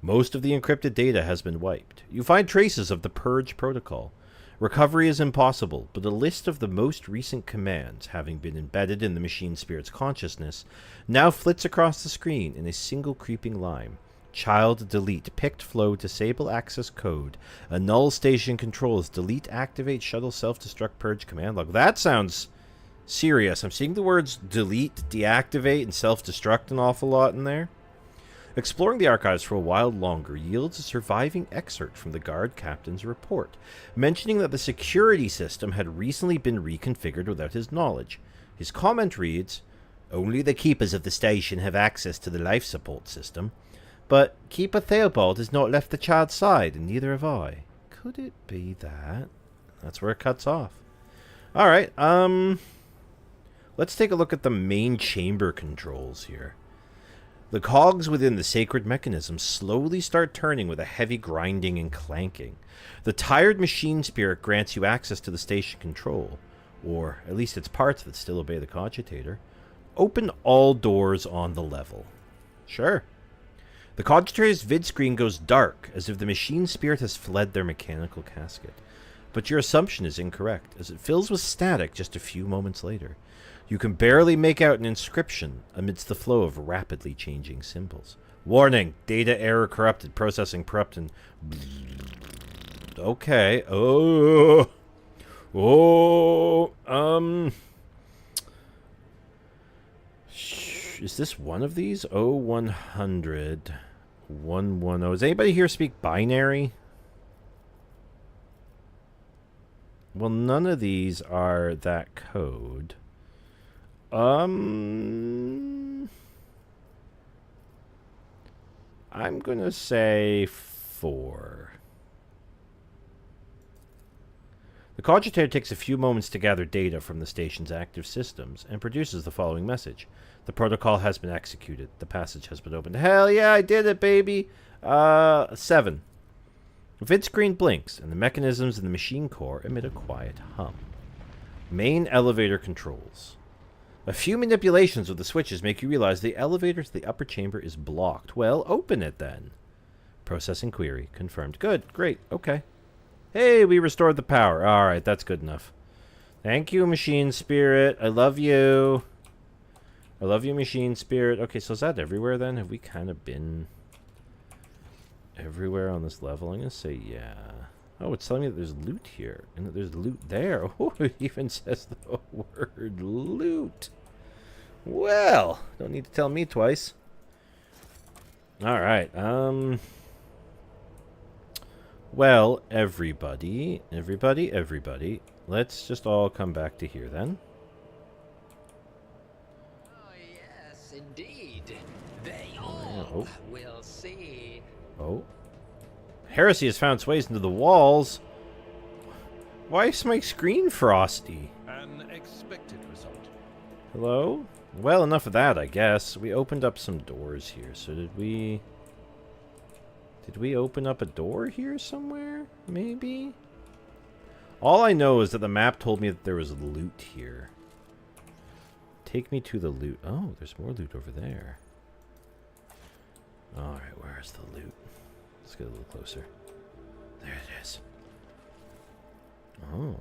Most of the encrypted data has been wiped. You find traces of the purge protocol. Recovery is impossible, but a list of the most recent commands, having been embedded in the machine spirit's consciousness, now flits across the screen in a single creeping line. Child delete, picked flow, disable access code, annul station controls, delete, activate, shuttle, self-destruct, purge, command log. That sounds serious. I'm seeing the words delete, deactivate, and self-destruct an awful lot in there. Exploring the archives for a while longer yields a surviving excerpt from the guard captain's report, mentioning that the security system had recently been reconfigured without his knowledge. His comment reads, "Only the keepers of the station have access to the life support system, but Keeper Theobald has not left the child's side, and neither have I." Could it be that? That's where it cuts off. Alright, let's take a look at the main chamber controls here. The cogs within the sacred mechanism slowly start turning with a heavy grinding and clanking. The tired machine spirit grants you access to the station control, or at least its parts that still obey the cogitator. Open all doors on the level. Sure. The cogitator's vid screen goes dark, as if the machine spirit has fled their mechanical casket. But your assumption is incorrect, as it fills with static just a few moments later. You can barely make out an inscription amidst the flow of rapidly changing symbols. Warning, data error corrupted, processing corrupted. Okay, is this one of these? 0100 110. Does anybody here speak binary? Well, none of these are that code. I'm gonna say 4. The cogitator takes a few moments to gather data from the station's active systems and produces the following message. The protocol has been executed. The passage has been opened. Hell yeah, I did it, baby! 7. The vid screen blinks, and the mechanisms in the machine core emit a quiet hum. Main elevator controls. A few manipulations of the switches make you realize the elevator to the upper chamber is blocked. Well, open it then. Processing query. Confirmed. Good. Great. Okay. Hey, we restored the power. Alright, that's good enough. Thank you, machine spirit. I love you. I love you, machine spirit. Okay, so is that everywhere then? Have we kind of been everywhere on this level? I'm going to say yeah. Oh, it's telling me that there's loot here, and that there's loot there. Oh, it even says the word loot. Well, don't need to tell me twice. Alright, well, everybody, let's just all come back to here then. Oh, yes, indeed. They all will see. Oh. Heresy has found its ways into the walls. Why is my screen frosty? An expected result. Hello? Well, enough of that, I guess. We opened up some doors here, so did we... Did we open up a door here somewhere? Maybe? All I know is that the map told me that there was loot here. Take me to the loot. Oh, there's more loot over there. Alright, where's the loot? Let's get a little closer. There it is. Oh.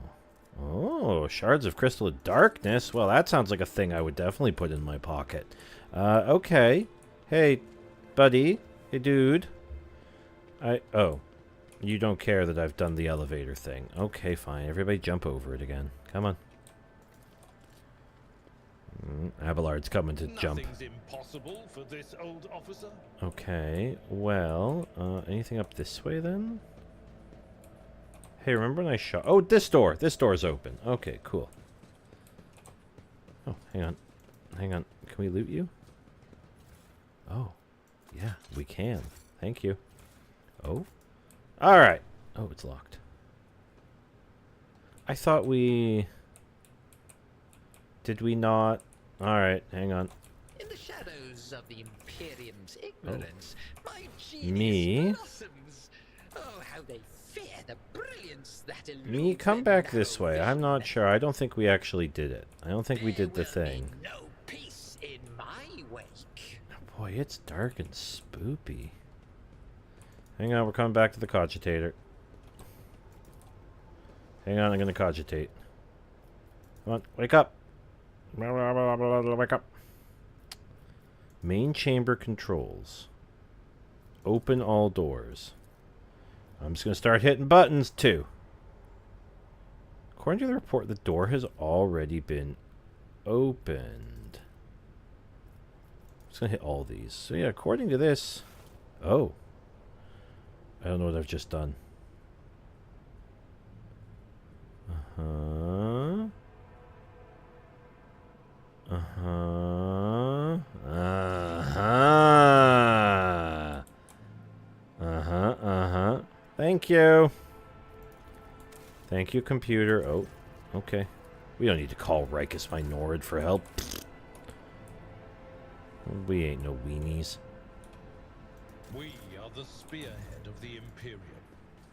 Oh, shards of crystal of darkness. Well, that sounds like a thing I would definitely put in my pocket. Okay. Hey, buddy. Hey, dude. Oh. You don't care that I've done the elevator thing. Okay, fine. Everybody jump over it again. Come on. Abelard's coming to jump. Nothing's impossible for this old officer. Okay, well, anything up this way then? Hey, remember when I shot... Oh, this door! This door's open. Okay, cool. Oh, hang on. Hang on. Can we loot you? Oh, yeah, we can. Thank you. Oh? Alright. Oh, it's locked. I thought we... Did we not? Alright, hang on. In the shadows of the Imperium's ignorance, my Me? genius blossoms. Oh, how they fear the brilliance that eludes Me, come their back this narrow way. I'm vision. not sure. I don't think we actually did it. I don't think we did the There will thing. be no peace in my wake. Boy, it's dark and spoopy. Hang on, we're coming back to the cogitator. Hang on, I'm gonna cogitate. Come on, wake up! Wake up! Main chamber controls. Open all doors. I'm just gonna start hitting buttons, too. According to the report, the door has already been opened. I'm just gonna hit all these. So yeah, according to this... Oh. I don't know what I've just done. Uh-huh. Uh-huh. Uh-huh. Uh-huh. Uh-huh. Thank you. Thank you, computer. Oh, okay. We don't need to call Rikus Minord for help. We ain't no weenies. We are the spearhead of the Imperium.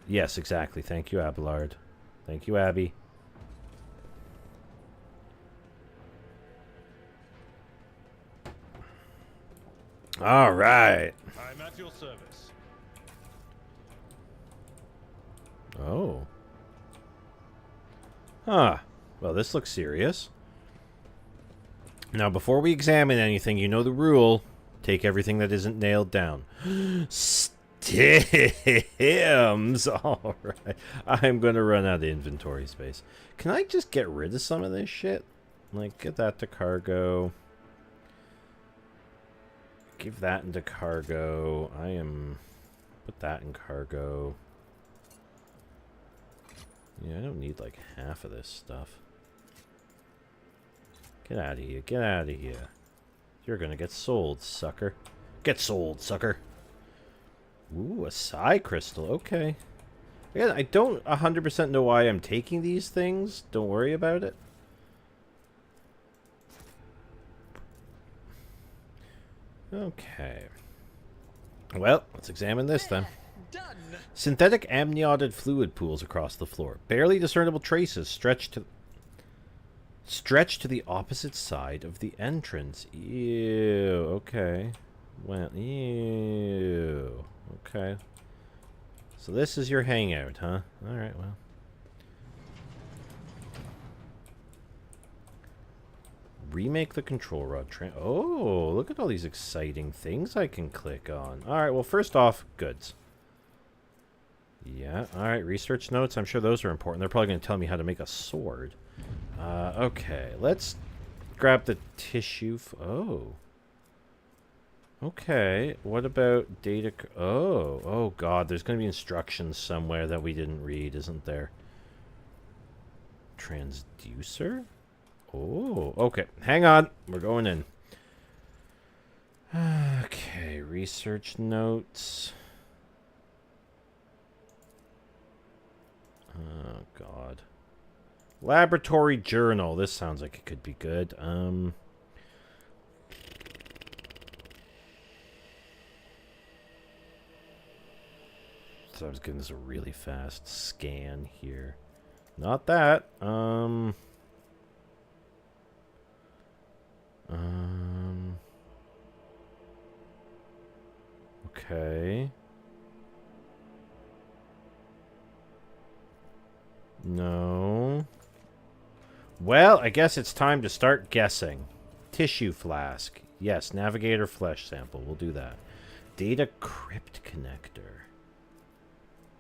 Yes, exactly. Thank you, Abelard. Thank you, Abby. All right. I'm at your service. Oh. Huh. Well, this looks serious. Now, before we examine anything, you know the rule. Take everything that isn't nailed down. Stims! Alright. I'm going to run out of inventory space. Can I just get rid of some of this shit? Like, get that to cargo. Give that into cargo. Put that in cargo. Yeah, I don't need like half of this stuff. Get out of here. Get out of here. You're gonna get sold, sucker. Get sold, sucker. Ooh, a psi crystal. Okay. Again, I don't 100% know why I'm taking these things. Don't worry about it. Okay. Well, let's examine this then. Done. Synthetic amniotic fluid pools across the floor. Barely discernible traces stretch to the opposite side of the entrance. Ew. Okay. Well, ew. Okay. So this is your hangout, huh? Alright, well. Remake the control rod. Oh, look at all these exciting things I can click on. Alright, well, first off, goods. Yeah, alright, research notes. I'm sure those are important. They're probably going to tell me how to make a sword. Okay, let's grab the tissue. Oh. Okay, what about data? Oh god, there's going to be instructions somewhere that we didn't read, isn't there? Transducer? Oh, okay. Hang on. We're going in. Okay, research notes. Oh, God. Laboratory journal. This sounds like it could be good. So I was getting this a really fast scan here. Not that. Okay. No. Well, I guess it's time to start guessing. Tissue flask. Yes, navigator flesh sample. We'll do that. Data crypt connector.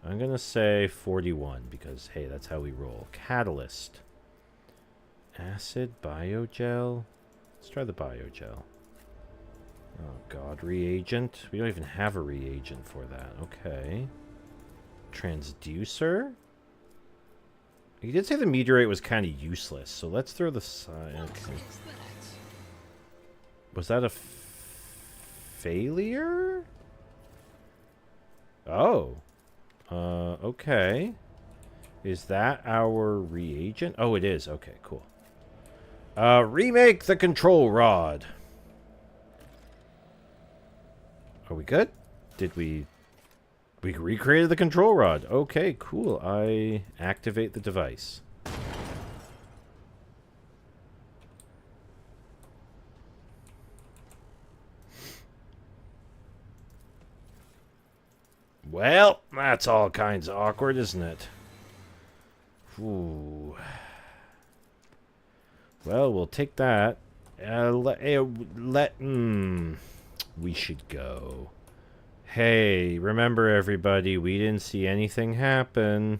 I'm going to say 41 because, hey, that's how we roll. Catalyst. Acid, biogel. Let's try the biogel. Oh, God. Reagent. We don't even have a reagent for that. Okay. Transducer. You did say the meteorite was kind of useless, so let's throw the side. Okay. Was that a failure? Oh. Okay. Is that our reagent? Oh, it is. Okay, cool. Remake the control rod. Are we good? Did we recreated the control rod. Okay, cool. I activate the device. Well, that's all kinds of awkward, isn't it? Ooh. Well, we'll take that. We should go. Hey, remember everybody, we didn't see anything happen.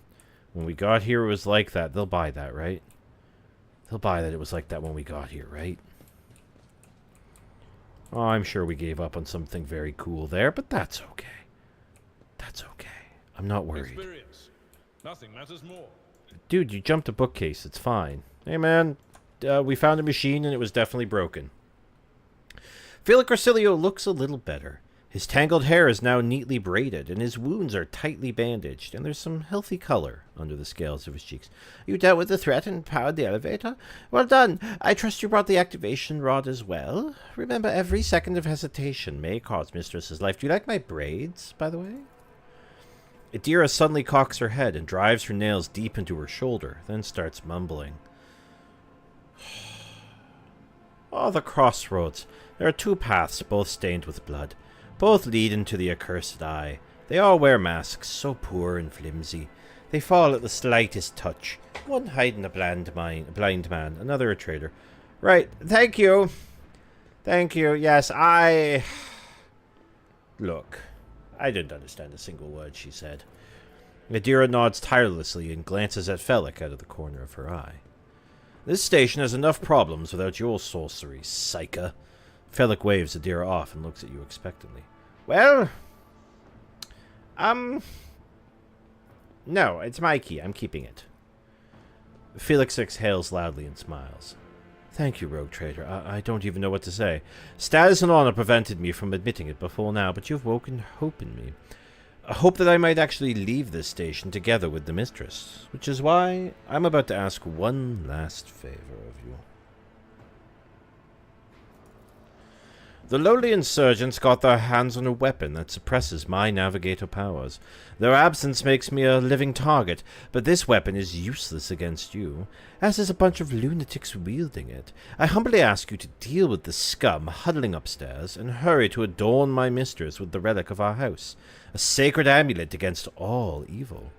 When we got here, it was like that. They'll buy that, right? They'll buy that it was like that when we got here, right? Oh, I'm sure we gave up on something very cool there, but that's okay. That's okay. I'm not worried. Experience. Nothing matters more. Dude, you jumped a bookcase. It's fine. Hey, man. We found a machine, and it was definitely broken. Felix Corsilio looks a little better. His tangled hair is now neatly braided, and his wounds are tightly bandaged, and there's some healthy color under the scales of his cheeks. You dealt with the threat and powered the elevator? Well done. I trust you brought the activation rod as well. Remember, every second of hesitation may cost Mistress's life. Do you like my braids, by the way? Adira suddenly cocks her head and drives her nails deep into her shoulder, then starts mumbling. Oh, the crossroads. There are two paths, both stained with blood. Both lead into the accursed eye. They all wear masks, so poor and flimsy. They fall at the slightest touch. One hiding a blind man, another a traitor. Right, thank you. Thank you, yes, Look, I didn't understand a single word she said. Adira nods tirelessly and glances at Felix out of the corner of her eye. This station has enough problems without your sorcery, psycha. Felix waves Adira off and looks at you expectantly. Well, no, it's my key. I'm keeping it. Felix exhales loudly and smiles. Thank you, Rogue Trader. I don't even know what to say. Status and honor prevented me from admitting it before now, but you've woken hope in me. A hope that I might actually leave this station together with the Mistress, which is why I'm about to ask one last favor of you. The lowly insurgents got their hands on a weapon that suppresses my navigator powers. Their absence makes me a living target, but this weapon is useless against you, as is a bunch of lunatics wielding it. I humbly ask you to deal with the scum huddling upstairs, and hurry to adorn my mistress with the relic of our house, a sacred amulet against all evil.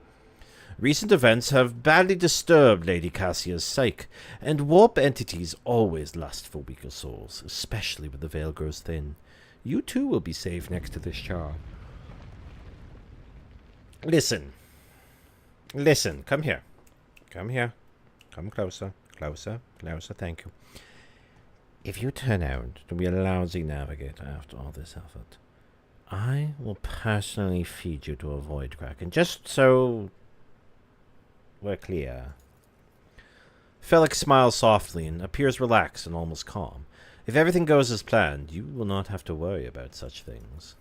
Recent events have badly disturbed Lady Cassia's psyche, and warp entities always lust for weaker souls, especially when the veil grows thin. You too will be safe next to this charm. Listen. Listen, come here. Come here. Come closer. Closer. Closer, thank you. If you turn out to be a lousy navigator after all this effort, I will personally feed you to a void kraken, just so we're clear. Felix smiles softly and appears relaxed and almost calm. If everything goes as planned, you will not have to worry about such things.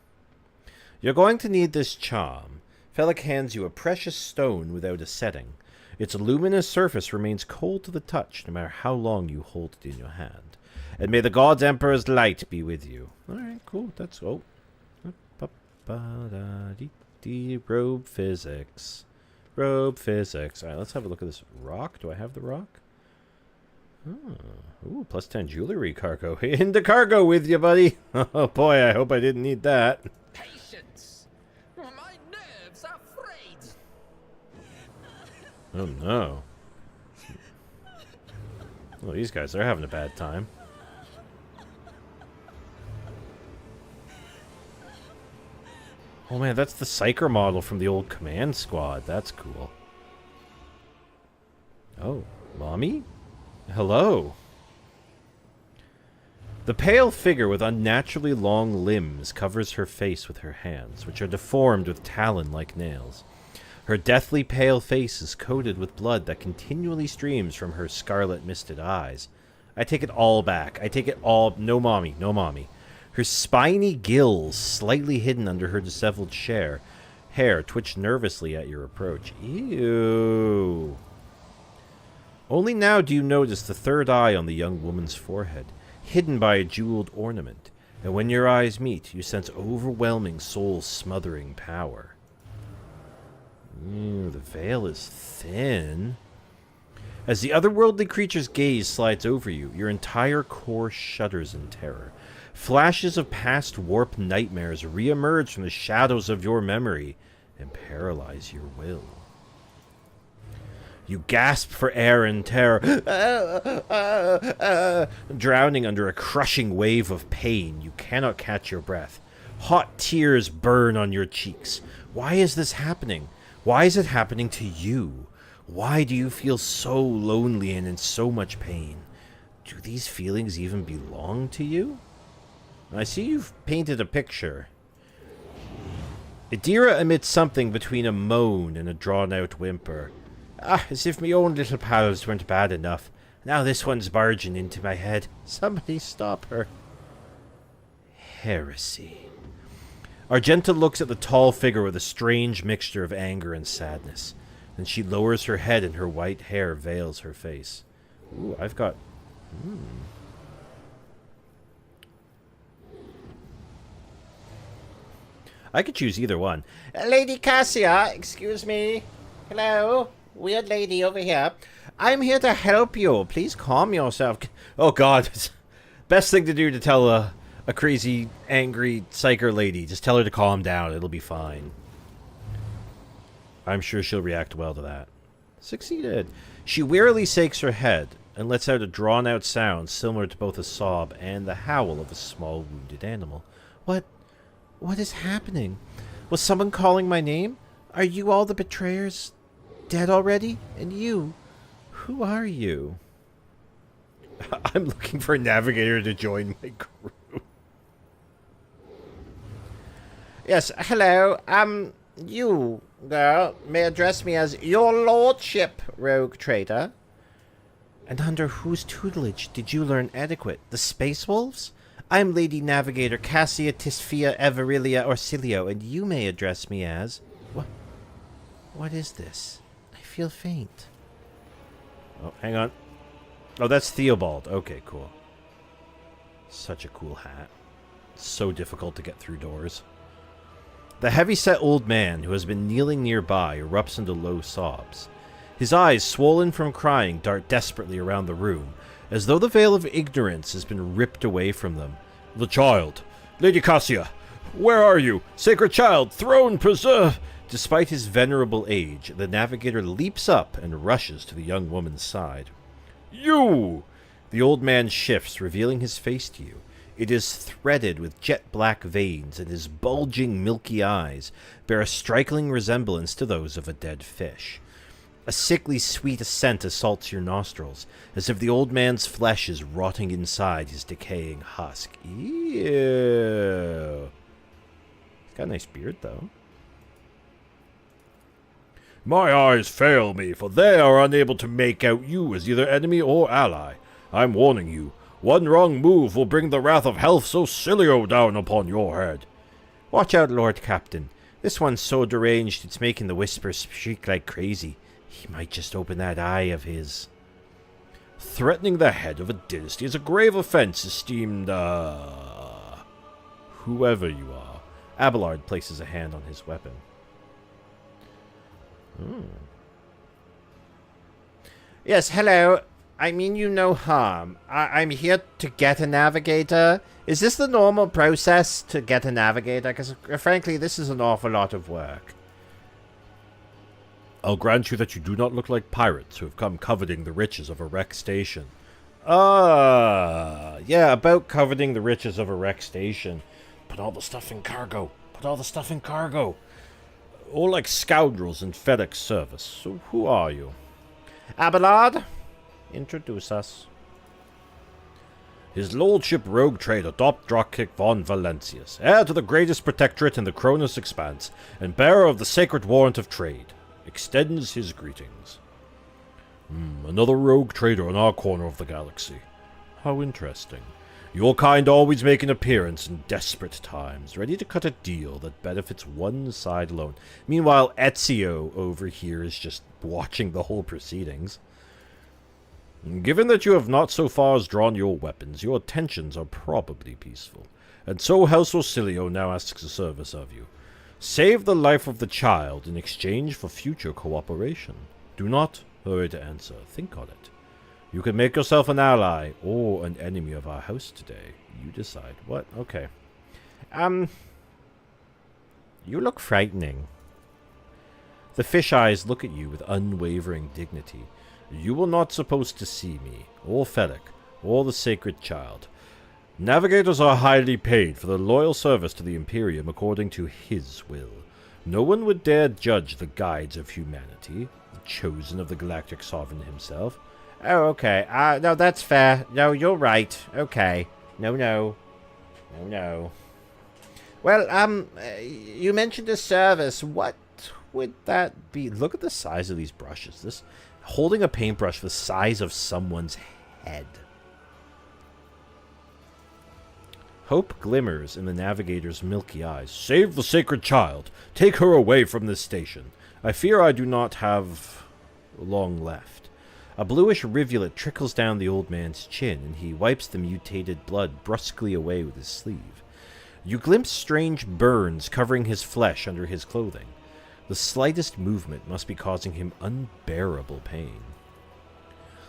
You're going to need this charm. Felix hands you a precious stone without a setting. Its luminous surface remains cold to the touch, no matter how long you hold it in your hand. And may the God's Emperor's light be with you. Alright, cool. That's... Oh. Robe physics. Robe physics. Alright, let's have a look at this rock. Do I have the rock? Oh. Ooh, plus 10 jewelry cargo. In the cargo with you, buddy. Oh boy, I hope I didn't need that. Patience! My nerves are frayed! Oh no. Well, these guys, they're having a bad time. Oh man, that's the Psyker model from the old Command Squad. That's cool. Oh, Mommy? Hello. The pale figure with unnaturally long limbs covers her face with her hands, which are deformed with talon-like nails. Her deathly pale face is coated with blood that continually streams from her scarlet-misted eyes. I take it all back. I take it all... No mommy, no mommy. Her spiny gills, slightly hidden under her disheveled hair, twitch nervously at your approach. Ew. Only now do you notice the third eye on the young woman's forehead, hidden by a jeweled ornament, and when your eyes meet, you sense overwhelming soul-smothering power. Ew, the veil is thin. As the otherworldly creature's gaze slides over you, your entire core shudders in terror. Flashes of past warped nightmares re-emerge from the shadows of your memory and paralyze your will. You gasp for air in terror, drowning under a crushing wave of pain. You cannot catch your breath. Hot tears burn on your cheeks. Why is this happening? Why is it happening to you? Why do you feel so lonely and in so much pain? Do these feelings even belong to you? I see you've painted a picture. Adira emits something between a moan and a drawn-out whimper. As if my own little pals weren't bad enough. Now this one's barging into my head. Somebody stop her. Heresy. Argenta looks at the tall figure with a strange mixture of anger and sadness. Then she lowers her head and her white hair veils her face. Ooh, I've got... I could choose either one. Lady Cassia, excuse me. Hello? Weird lady over here. I'm here to help you. Please calm yourself. Oh, God. Best thing to do to tell a crazy, angry psyker lady. Just tell her to calm down. It'll be fine. I'm sure she'll react well to that. Succeeded. She wearily shakes her head and lets out a drawn-out sound similar to both a sob and the howl of a small wounded animal. What is happening? Was someone calling my name? Are you all the betrayers dead already? And you? Who are you? I'm looking for a navigator to join my crew. Yes, hello. You, girl, may address me as your lordship, rogue traitor. And under whose tutelage did you learn etiquette? The Space Wolves? I'm Lady Navigator Cassia Tisphia Everilia Orsilio, and you may address me as... What is this? I feel faint. Oh, hang on. Oh, that's Theobald. Okay, cool. Such a cool hat. So difficult to get through doors. The heavy-set old man, who has been kneeling nearby, erupts into low sobs. His eyes, swollen from crying, dart desperately around the room, as though the veil of ignorance has been ripped away from them. The child! Lady Cassia! Where are you? Sacred child! Throne preserve! Despite his venerable age, the navigator leaps up and rushes to the young woman's side. You! The old man shifts, revealing his face to you. It is threaded with jet-black veins, and his bulging, milky eyes bear a striking resemblance to those of a dead fish. A sickly sweet scent assaults your nostrils, as if the old man's flesh is rotting inside his decaying husk. Ew. He's got a nice beard, though. My eyes fail me, for they are unable to make out you as either enemy or ally. I'm warning you. One wrong move will bring the wrath of Health so Cilio down upon your head. Watch out, Lord Captain. This one's so deranged it's making the whispers shriek like crazy. He might just open that eye of his. Threatening the head of a dynasty is a grave offense, esteemed, whoever you are. Abelard places a hand on his weapon. Yes, hello. I mean you no harm. I'm here to get a navigator. Is this the normal process to get a navigator? Because, frankly, this is an awful lot of work. I'll grant you that you do not look like pirates who have come coveting the riches of a wreck station. Yeah, about coveting the riches of a wreck station. Put all the stuff in cargo. Put all the stuff in cargo. All like scoundrels in FedEx service. So who are you? Abelard, introduce us. His Lordship Rogue Trader Dropkick von Valentius, heir to the greatest protectorate in the Cronus Expanse, and bearer of the sacred warrant of trade, extends his greetings. Another rogue trader in our corner of the galaxy. How interesting. Your kind always make an appearance in desperate times, ready to cut a deal that benefits one side alone. Meanwhile, Ezio over here is just watching the whole proceedings. Given that you have not so far as drawn your weapons, your intentions are probably peaceful. And so House Orsilio now asks a service of you. Save the life of the child in exchange for future cooperation. Do not hurry to answer. Think on it. You can make yourself an ally or an enemy of our house today. You decide. What? Okay. You look frightening. The fish eyes look at you with unwavering dignity. You were not supposed to see me, or Fennec, or the sacred child. Navigators are highly paid for their loyal service to the Imperium according to his will. No one would dare judge the guides of humanity, the chosen of the galactic sovereign himself. Oh, okay. No, that's fair. No, you're right. Okay. No. Well, you mentioned a service. What would that be? Look at the size of these brushes. This holding a paintbrush the size of someone's head. Hope glimmers in the navigator's milky eyes. Save the sacred child. Take her away from this station. I fear I do not have long left. A bluish rivulet trickles down the old man's chin, and he wipes the mutated blood brusquely away with his sleeve. You glimpse strange burns covering his flesh under his clothing. The slightest movement must be causing him unbearable pain.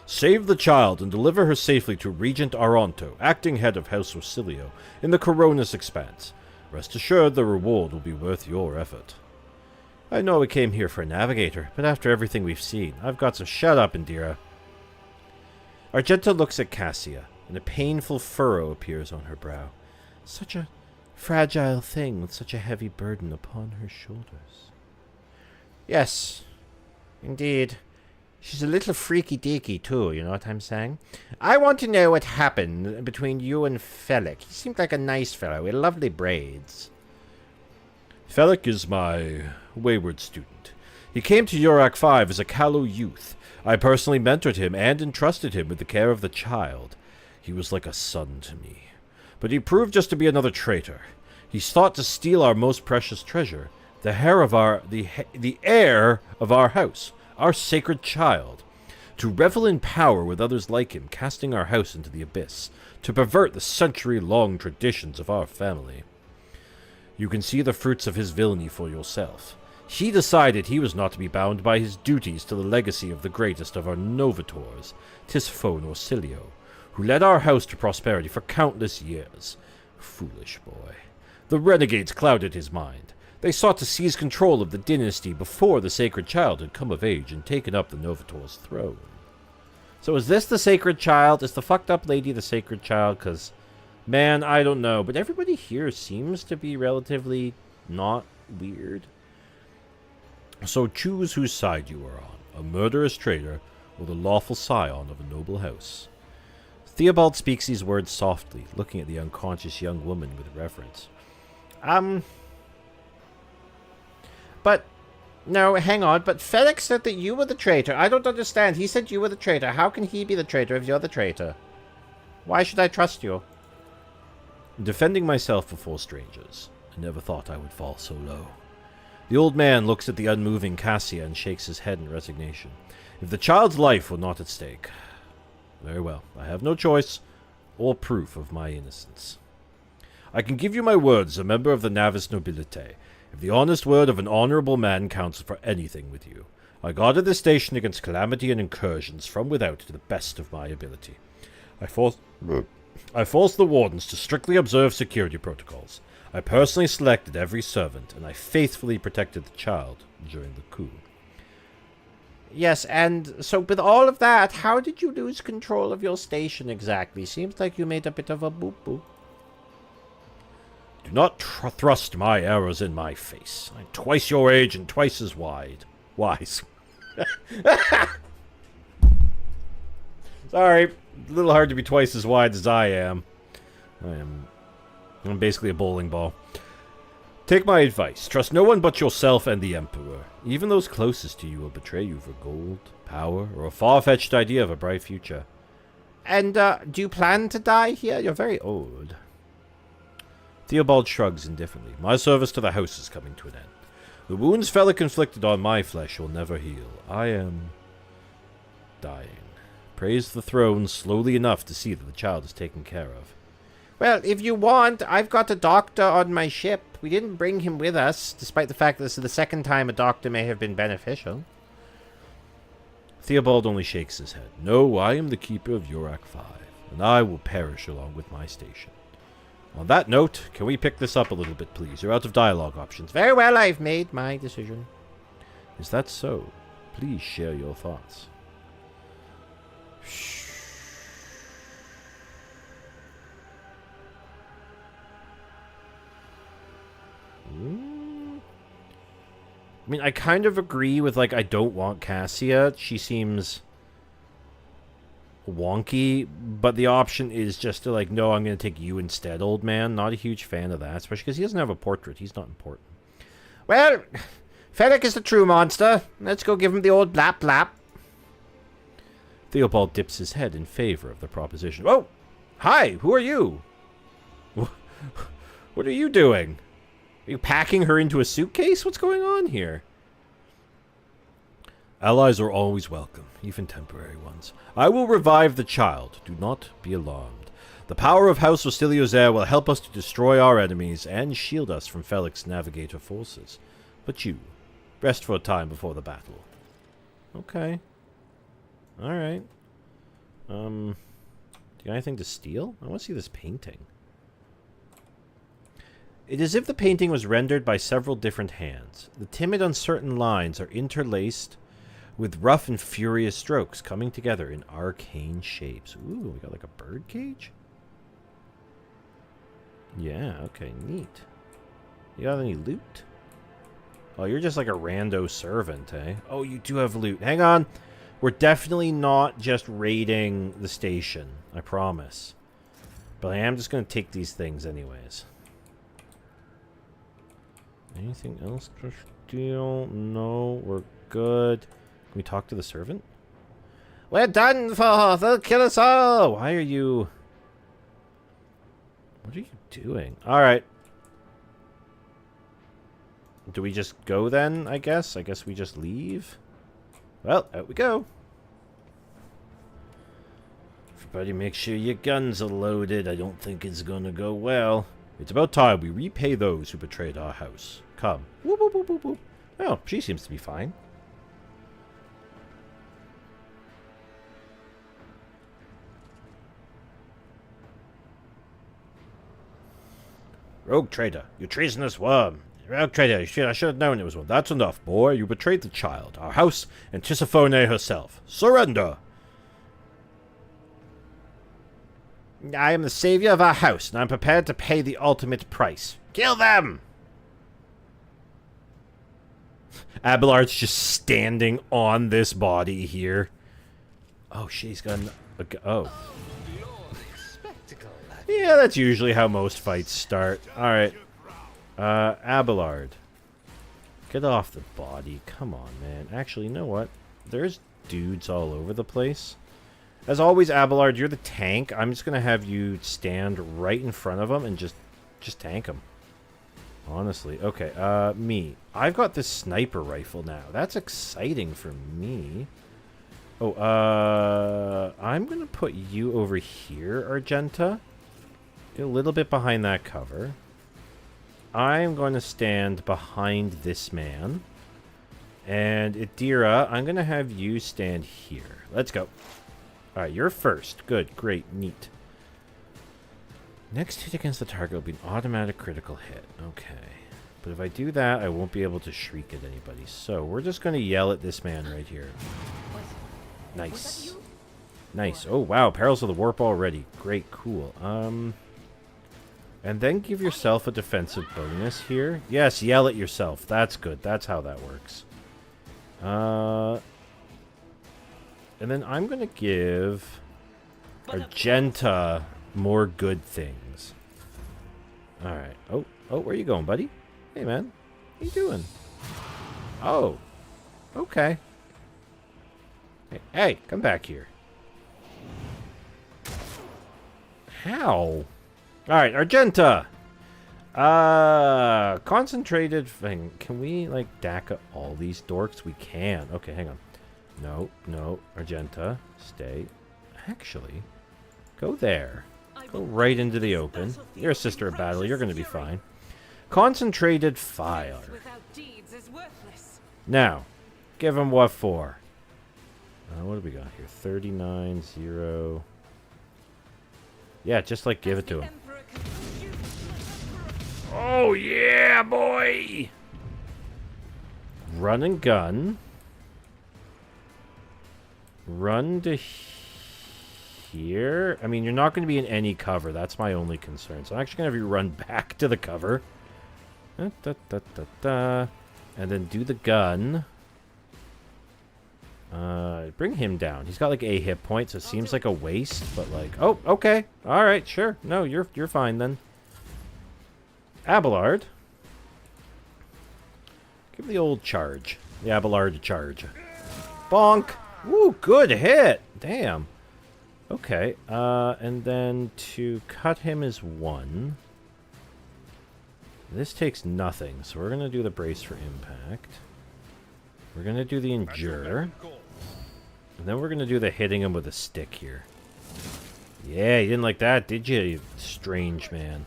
Save the child and deliver her safely to Regent Aronto, acting head of House Orsilio, in the Coronis Expanse. Rest assured the reward will be worth your effort. I know we came here for a navigator, but after everything we've seen, I've got some— Shut up, Indira. Argenta looks at Cassia, and a painful furrow appears on her brow. Such a fragile thing with such a heavy burden upon her shoulders. Yes, indeed. She's a little freaky-deaky, too, you know what I'm saying? I want to know what happened between you and Felix. He seemed like a nice fellow with lovely braids. Felix is my wayward student. He came to Yurak 5 as a callow youth. I personally mentored him and entrusted him with the care of the child. He was like a son to me. But he proved just to be another traitor. He sought to steal our most precious treasure, the heir of our house, our sacred child, to revel in power with others like him, casting our house into the abyss, to pervert the century-long traditions of our family. You can see the fruits of his villainy for yourself. He decided he was not to be bound by his duties to the legacy of the greatest of our Novators, Tisphone Orsilio, who led our house to prosperity for countless years. Foolish boy. The renegades clouded his mind. They sought to seize control of the dynasty before the sacred child had come of age and taken up the Novator's throne. So is this the sacred child? Is the fucked up lady the sacred child? Because, man, I don't know. But everybody here seems to be relatively not weird. So choose whose side you are on, a murderous traitor or the lawful scion of a noble house. Theobald speaks these words softly, looking at the unconscious young woman with reverence. But, no, hang on, but Felix said that you were the traitor. I don't understand. He said you were the traitor. How can he be the traitor if you're the traitor? Why should I trust you? Defending myself before strangers. I never thought I would fall so low. The old man looks at the unmoving Cassia and shakes his head in resignation. If the child's life were not at stake, very well, I have no choice or proof of my innocence. I can give you my word as a member of the Navis Nobilite. If the honest word of an honorable man counts for anything with you, I guarded this station against calamity and incursions from without to the best of my ability. I forced the wardens to strictly observe security protocols. I personally selected every servant, and I faithfully protected the child during the coup. Yes, and so with all of that, how did you lose control of your station exactly? Seems like you made a bit of a boo-boo. Do not thrust my arrows in my face. I'm twice your age and twice as wise. Sorry, a little hard to be twice as wide as I am. I'm basically a bowling ball. Take my advice. Trust no one but yourself and the Emperor. Even those closest to you will betray you for gold, power, or a far-fetched idea of a bright future. And, do you plan to die here? You're very old. Theobald shrugs indifferently. My service to the house is coming to an end. The wounds Felix inflicted on my flesh will never heal. I am dying. Praise the throne slowly enough to see that the child is taken care of. Well, if you want, I've got a doctor on my ship. We didn't bring him with us, despite the fact that this is the second time a doctor may have been beneficial. Theobald only shakes his head. No, I am the keeper of Urak 5, and I will perish along with my station. On that note, can we pick this up a little bit, please? You're out of dialogue options. Very well, I've made my decision. Is that so? Please share your thoughts. Shh. I mean, I kind of agree with, like, I don't want Cassia. She seems wonky, but the option is just to, like, no, I'm going to take you instead, old man. Not a huge fan of that, especially because he doesn't have a portrait. He's not important. Well, Felix is the true monster. Let's go give him the old blap blap. Theobald dips his head in favor of the proposition. Oh! Hi! Who are you? What are you doing? Are you packing her into a suitcase? What's going on here? Allies are always welcome, even temporary ones. I will revive the child. Do not be alarmed. The power of House Hostiliosaire will help us to destroy our enemies and shield us from Felix Navigator forces. But you, rest for a time before the battle. Okay. Alright. Do you got anything to steal? I want to see this painting. It is as if the painting was rendered by several different hands. The timid, uncertain lines are interlaced with rough and furious strokes coming together in arcane shapes. Ooh, we got like a bird cage? Yeah, okay, neat. You got any loot? Oh, you're just like a rando servant, eh? Oh, you do have loot. Hang on. We're definitely not just raiding the station. I promise. But I am just going to take these things anyways. Anything else to steal? No, we're good. Can we talk to the servant? We're done for! They'll kill us all! Why are you... What are you doing? Alright. Do we just go then, I guess? I guess we just leave? Well, out we go. Everybody make sure your guns are loaded. I don't think it's gonna go well. It's about time we repay those who betrayed our house. Come. Whoop, whoop, whoop, whoop, whoop. Oh, she seems to be fine. Rogue traitor, you treasonous worm. Rogue traitor, I should have known it was one. That's enough, boy. You betrayed the child, our house, and Tisiphone herself. Surrender! I am the savior of our house, and I'm prepared to pay the ultimate price. Kill them! Abelard's just standing on this body here. Oh, she's got oh. Yeah, that's usually how most fights start. Alright. Abelard. Get off the body. Come on, man. Actually, you know what? There's dudes all over the place. As always, Abelard, you're the tank. I'm just going to have you stand right in front of them and just tank them. Honestly. Okay, me. I've got this sniper rifle now. That's exciting for me. Oh, I'm going to put you over here, Argenta. Get a little bit behind that cover. I'm going to stand behind this man. And Idira, I'm going to have you stand here. Let's go. Alright, you're first. Good, great, neat. Next hit against the target will be an automatic critical hit. Okay. But if I do that, I won't be able to shriek at anybody. So, we're just going to yell at this man right here. Nice. Nice. Oh, wow. Perils of the Warp already. Great, cool. And then give yourself a defensive bonus here. Yes, yell at yourself. That's good. That's how that works. And then I'm going to give Argenta more good things. Alright. Oh, where you going, buddy? Hey, man. What you doing? Oh. Okay. Hey, come back here. How? Alright, Argenta! Concentrated thing. Can we, like, DACA all these dorks? We can. Okay, hang on. No. Argenta, stay. Actually, go there. Go right into the open. You're a sister of battle. You're going to be fine. Concentrated fire. Now, give him what for? What do we got here? 39, 0. Yeah, just like give it to him. Oh, yeah, boy! Run and gun. Run to here. I mean, you're not going to be in any cover. That's my only concern. So I'm actually going to have you run back to the cover. And then do the gun. Bring him down. He's got like a hit point, so it seems like a waste, but like, oh, okay. All right, sure. No, you're fine then. Abelard. Give the old charge. The Abelard charge. Bonk. Woo, good hit. Damn. Okay, and then to cut him is 1. This takes nothing, so we're going to do the brace for impact. We're going to do the endure. And then we're going to do the hitting him with a stick here. Yeah, you didn't like that, did you, you strange man?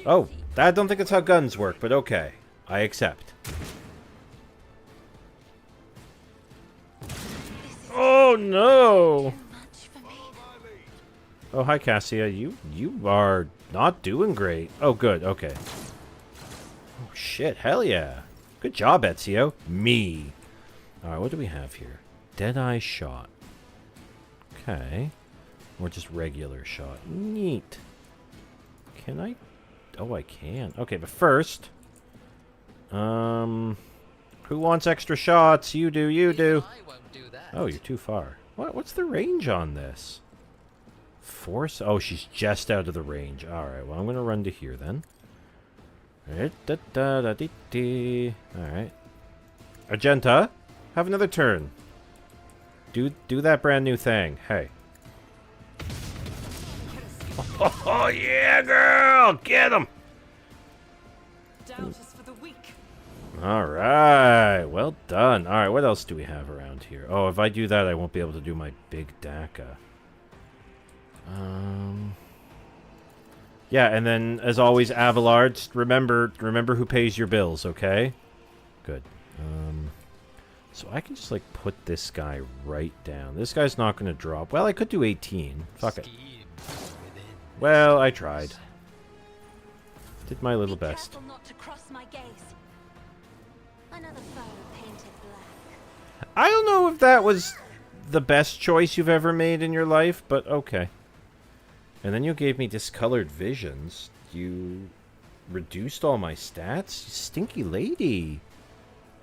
Oh, I don't think that's how guns work, but okay. I accept. Oh, no! Oh, hi, Cassia. You are not doing great. Oh, good. Okay. Oh, shit. Hell yeah. Good job, Ezio. Me. Alright, what do we have here? Deadeye shot. Okay. Or just regular shot. Neat. Can I... Oh, I can. Okay, but first... Who wants extra shots? You do, you do. Oh, you're too far. What's the range on this? Force? Oh, she's just out of the range. Alright, well, I'm going to run to here then. Alright. Argenta, have another turn. Do that brand new thing. Hey. Oh, yeah, girl! Get him! Alright, well done. Alright, what else do we have around here? Oh, if I do that, I won't be able to do my big DACA. Yeah, and then, as always, Abelard, remember who pays your bills, okay? Good. So I can just, like, put this guy right down. This guy's not going to drop. Well, I could do 18. Fuck it. Well, I tried. Did my little best. Not to cross my gaze. Another foe painted black. I don't know if that was the best choice you've ever made in your life, but okay. And then you gave me discolored visions. You reduced all my stats? You stinky lady.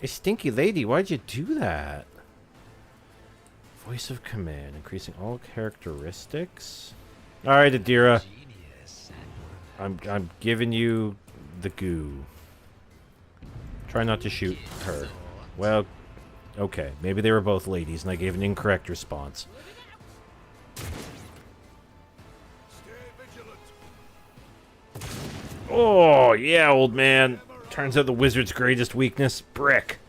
Hey, stinky lady, why'd you do that? Voice of command, increasing all characteristics. Alright, Adira. I'm giving you the goo. Try not to shoot her. Well, okay. Maybe they were both ladies and I gave an incorrect response. Oh, yeah, old man. Turns out the wizard's greatest weakness, brick.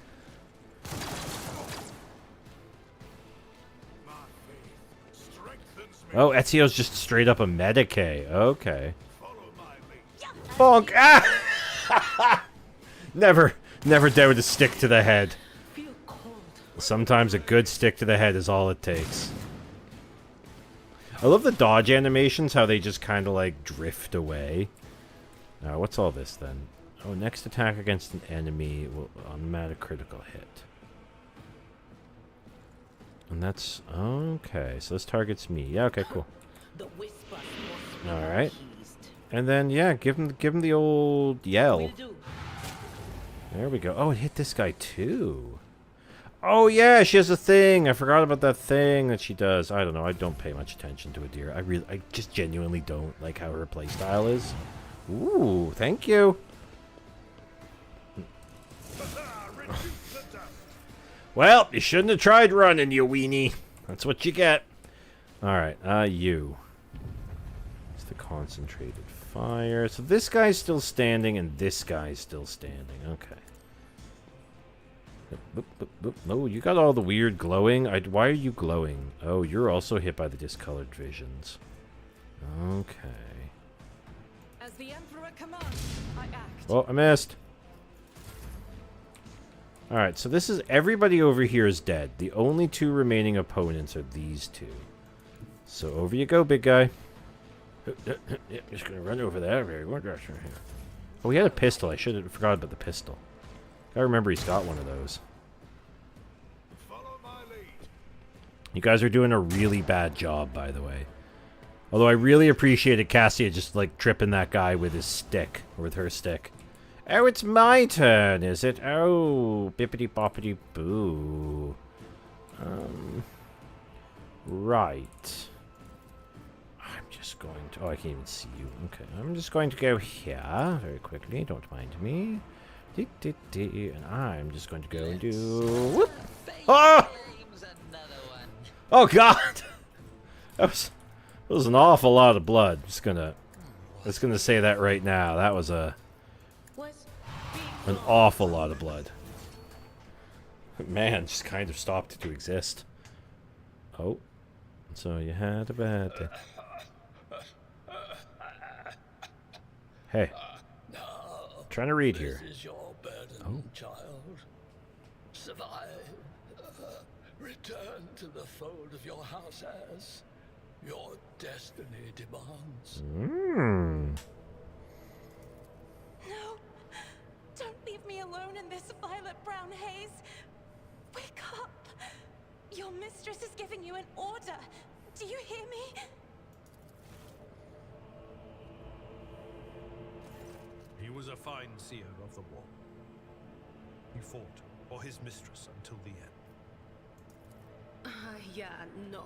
Oh, Ezio's just straight up a Medicae. Okay. Bonk! Ah! Never dare to stick to the head. Sometimes a good stick to the head is all it takes. I love the dodge animations, how they just kind of like drift away. Now, what's all this then? Oh, next attack against an enemy will automatic critical hit. And that's... Okay, so this targets me. Yeah, okay, cool. Alright. And then, yeah, give him the old yell. Will do. There we go. Oh, it hit this guy too. Oh yeah, she has a thing. I forgot about that thing that she does. I don't know. I don't pay much attention to it, dear. I just genuinely don't like how her playstyle is. Ooh, thank you. Well, you shouldn't have tried running, you weenie. That's what you get. Alright, you. It's the concentrated fire. So this guy's still standing, and this guy's still standing. Okay. Boop, boop, boop. No, you got all the weird glowing. Why are you glowing? Oh, you're also hit by the discolored visions. Okay. As the Emperor commands, I act. Oh, I missed. Alright, so this is... Everybody over here is dead. The only two remaining opponents are these two. So over you go, big guy. Just gonna run over there. Oh, he had a pistol. I should have forgot about the pistol. I remember he's got one of those. Follow my lead. You guys are doing a really bad job, by the way. Although I really appreciated Cassia just, like, tripping that guy with his stick. Or with her stick. Oh, it's my turn, is it? Oh, bippity-boppity-boo. Right. I'm just going to... Oh, I can't even see you. Okay, I'm just going to go here very quickly. Don't mind me. And I'm just going to go and do... Whoop! Oh! Oh, God! That was an awful lot of blood. Just gonna say that right now. That was an awful lot of blood. Man, just kind of stopped to exist. Oh. So you had a bad day. Hey. Trying to read here. This is your burden, child. Survive. Return to the fold of your house as your destiny demands. No! Don't leave me alone in this violet-brown haze! Wake up! Your mistress is giving you an order! Do you hear me? He was a fine seer of the war. He fought for his mistress until the end. Yeah, no.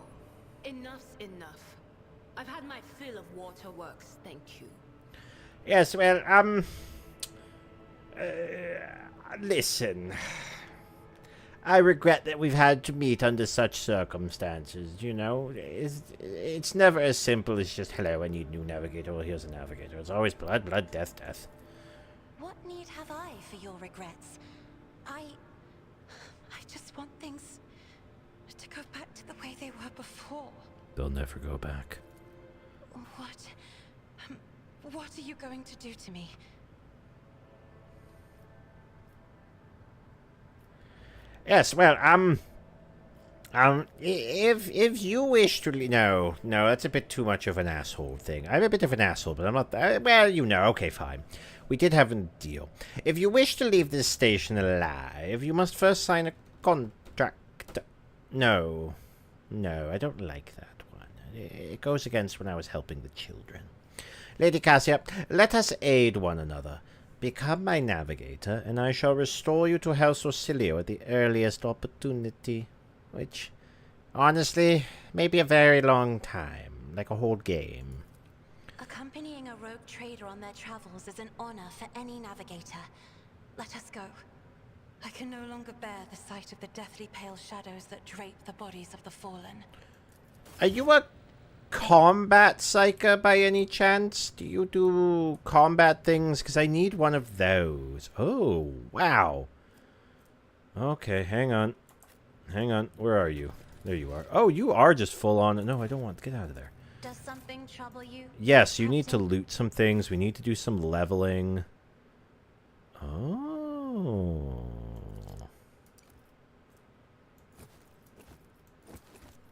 Enough's enough. I've had my fill of waterworks, thank you. Yes, well, listen. I regret that we've had to meet under such circumstances, you know. It's never as simple as just, hello, I need a new navigator, well, here's a navigator. It's always blood, blood, death, death. What need have I for your regrets? I just want things to go back to the way they were before. They'll never go back. What are you going to do to me? Yes, well, if you wish to, no, that's a bit too much of an asshole thing. I'm a bit of an asshole, but I'm not, well, you know, okay, fine. We did have a deal. If you wish to leave this station alive, you must first sign a contract. No, I don't like that one. It goes against when I was helping the children. Lady Cassia, let us aid one another. Become my navigator, and I shall restore you to House Orsilio at the earliest opportunity. Which, honestly, may be a very long time, like a whole game. Accompanying a rogue trader on their travels is an honor for any navigator. Let us go. I can no longer bear the sight of the deathly pale shadows that drape the bodies of the fallen. Are you a combat psyker by any chance? Do you do combat things? Because I need one of those. Oh, wow. Okay, hang on. Where are you? There you are. Oh, you are just full on. No, I don't want to get out of there. Does something trouble you? Yes, you need to loot some things. We need to do some leveling. Oh.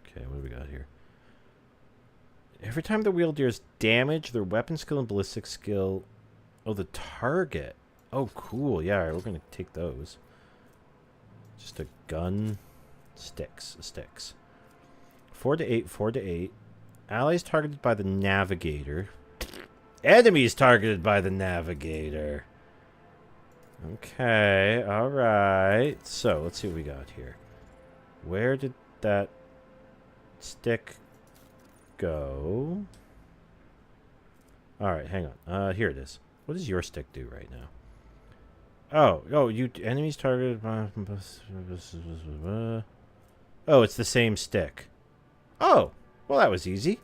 Okay, what do we got here? Every time the wielder is damaged, their weapon skill and ballistic skill... Oh, the target. Oh, cool. Yeah, we're going to take those. Just a gun. Sticks. 4 to 8, 4 to 8. Allies targeted by the navigator. Enemies targeted by the navigator. Okay, alright. So, let's see what we got here. Where did that stick go? Alright, hang on. Here it is. What does your stick do right now? Oh, you enemies targeted by... Oh, it's the same stick. Oh, well that was easy.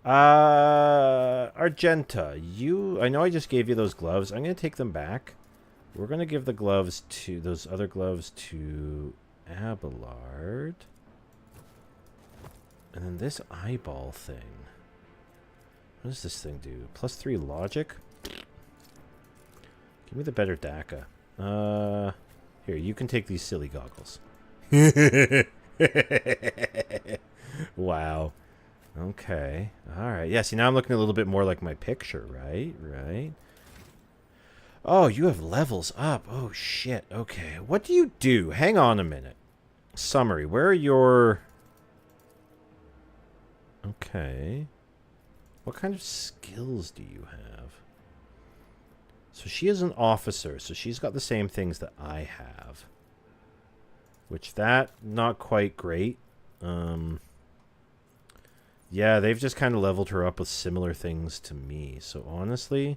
Argenta, I know I just gave you those gloves. I'm going to take them back. We're going to give the gloves to... those other gloves to Abelard. And then this eyeball thing. What does this thing do? +3 logic? Give me the better DACA. Here, you can take these silly goggles. Wow. Okay. Alright. Yeah, see, now I'm looking a little bit more like my picture, right? Right. Oh, you have levels up. Oh, shit. Okay. What do you do? Hang on a minute. Summary. Where are your... Okay. What kind of skills do you have? So she is an officer, so she's got the same things that I have. Which that, not quite great. Yeah, they've just kind of leveled her up with similar things to me. So honestly,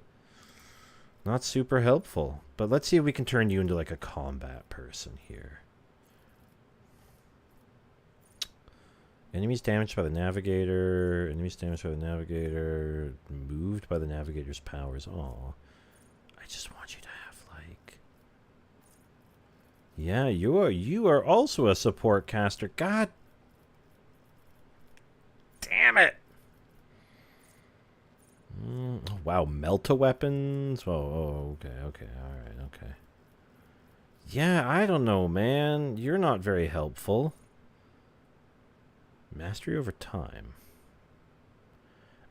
not super helpful. But let's see if we can turn you into like a combat person here. Enemies damaged by the navigator. Enemies damaged by the navigator. Moved by the navigator's powers. Aw. I just want you to have like... Yeah, you are also a support caster. God damn it! Oh, wow, melta weapons? Oh, okay, alright, okay. Yeah, I don't know, man. You're not very helpful. Mastery over time.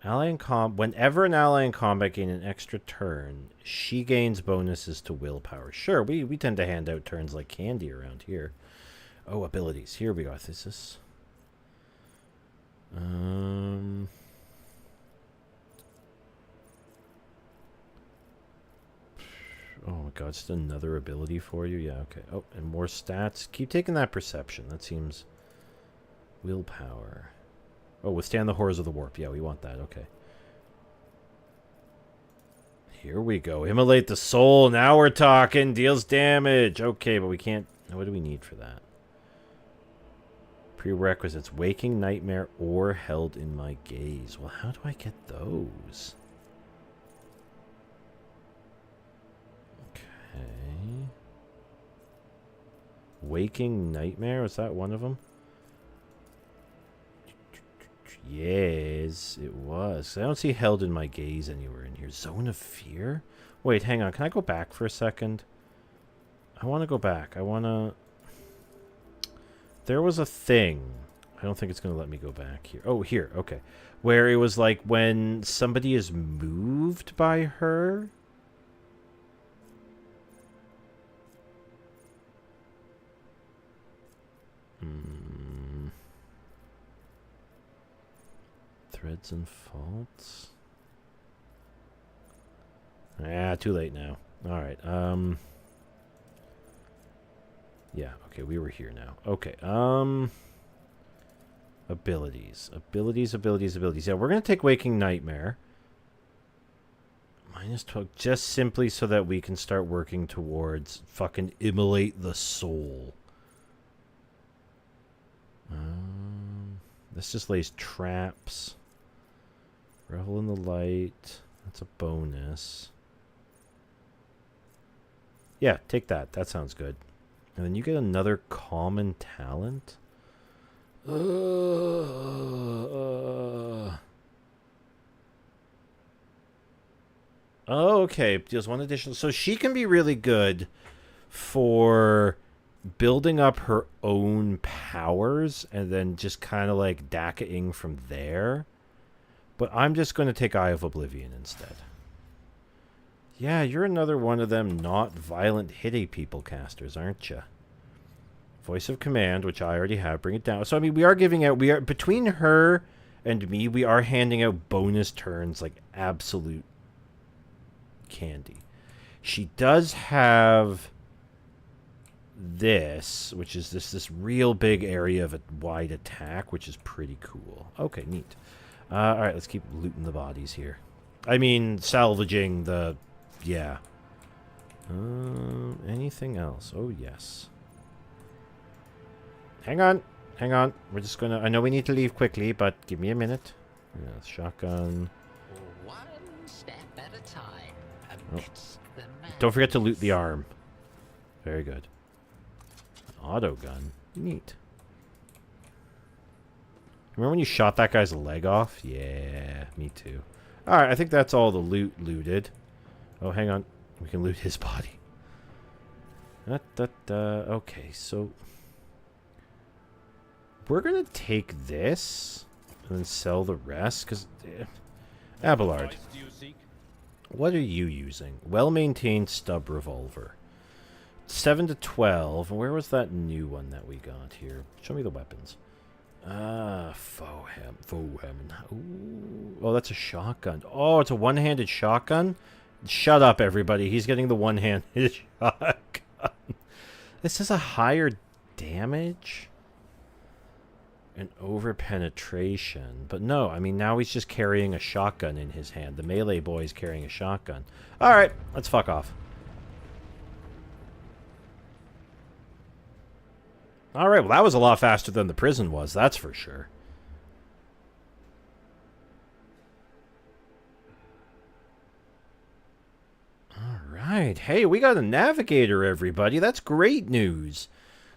Ally in whenever an ally in combat gains an extra turn, she gains bonuses to willpower. Sure, we tend to hand out turns like candy around here. Oh, abilities. Here we go. This is... Oh my god, just another ability for you? Yeah, okay. Oh, and more stats. Keep taking that perception. That seems... Willpower. Oh, withstand the horrors of the warp. Yeah, we want that. Okay. Here we go. Immolate the soul. Now we're talking. Deals damage. Okay, but we can't... What do we need for that? Prerequisites. Waking nightmare or held in my gaze. Well, how do I get those? Okay. Waking nightmare? Was that one of them? Yes, it was. I don't see held in my gaze anywhere in here. Zone of fear? Wait, hang on. Can I go back for a second? I want to go back. I want to... There was a thing. I don't think it's going to let me go back here. Oh, here. Okay. Where it was like when somebody is moved by her. Threads and faults. Ah, too late now. Alright, yeah, okay, we were here now. Okay, abilities. Abilities. Yeah, we're gonna take Waking Nightmare. -12, just simply so that we can start working towards fucking immolate the soul. This just lays traps. Revel in the light. That's a bonus. Yeah, take that. That sounds good. And then you get another common talent. Oh, okay. Deals one additional. So she can be really good for building up her own powers and then just kind of like DACA-ing from there. But I'm just going to take Eye of Oblivion instead. Yeah, you're another one of them not violent hitty people casters, aren't you? Voice of Command, which I already have. Bring it down. So, I mean, we are giving out... between her and me, we are handing out bonus turns, like, absolute candy. She does have this, which is this real big area of a wide attack, which is pretty cool. Okay, neat. All right, let's keep looting the bodies here. I mean, salvaging the... Yeah. Anything else? Oh, yes. Hang on. Hang on. We're just gonna... I know we need to leave quickly, but give me a minute. Yeah, shotgun. One step at a time. Amidst the Don't forget to loot the arm. Very good. Auto gun. Neat. Remember when you shot that guy's leg off? Yeah, me too. Alright, I think that's all the loot looted. Oh, hang on. We can loot his body. Okay, so... We're gonna take this and then sell the rest, because... Abelard. What are you using? Well-maintained stub revolver. 7 to 12. Where was that new one that we got here? Show me the weapons. Fohem. Ooh. Oh, that's a shotgun. Oh, it's a one-handed shotgun? Shut up, everybody. He's getting the one-handed shotgun. This is a higher damage and over-penetration. But no, I mean, now he's just carrying a shotgun in his hand. The melee boy is carrying a shotgun. Alright, let's fuck off. Alright, well that was a lot faster than the prison was, that's for sure. Alright, hey, we got a navigator, everybody. That's great news.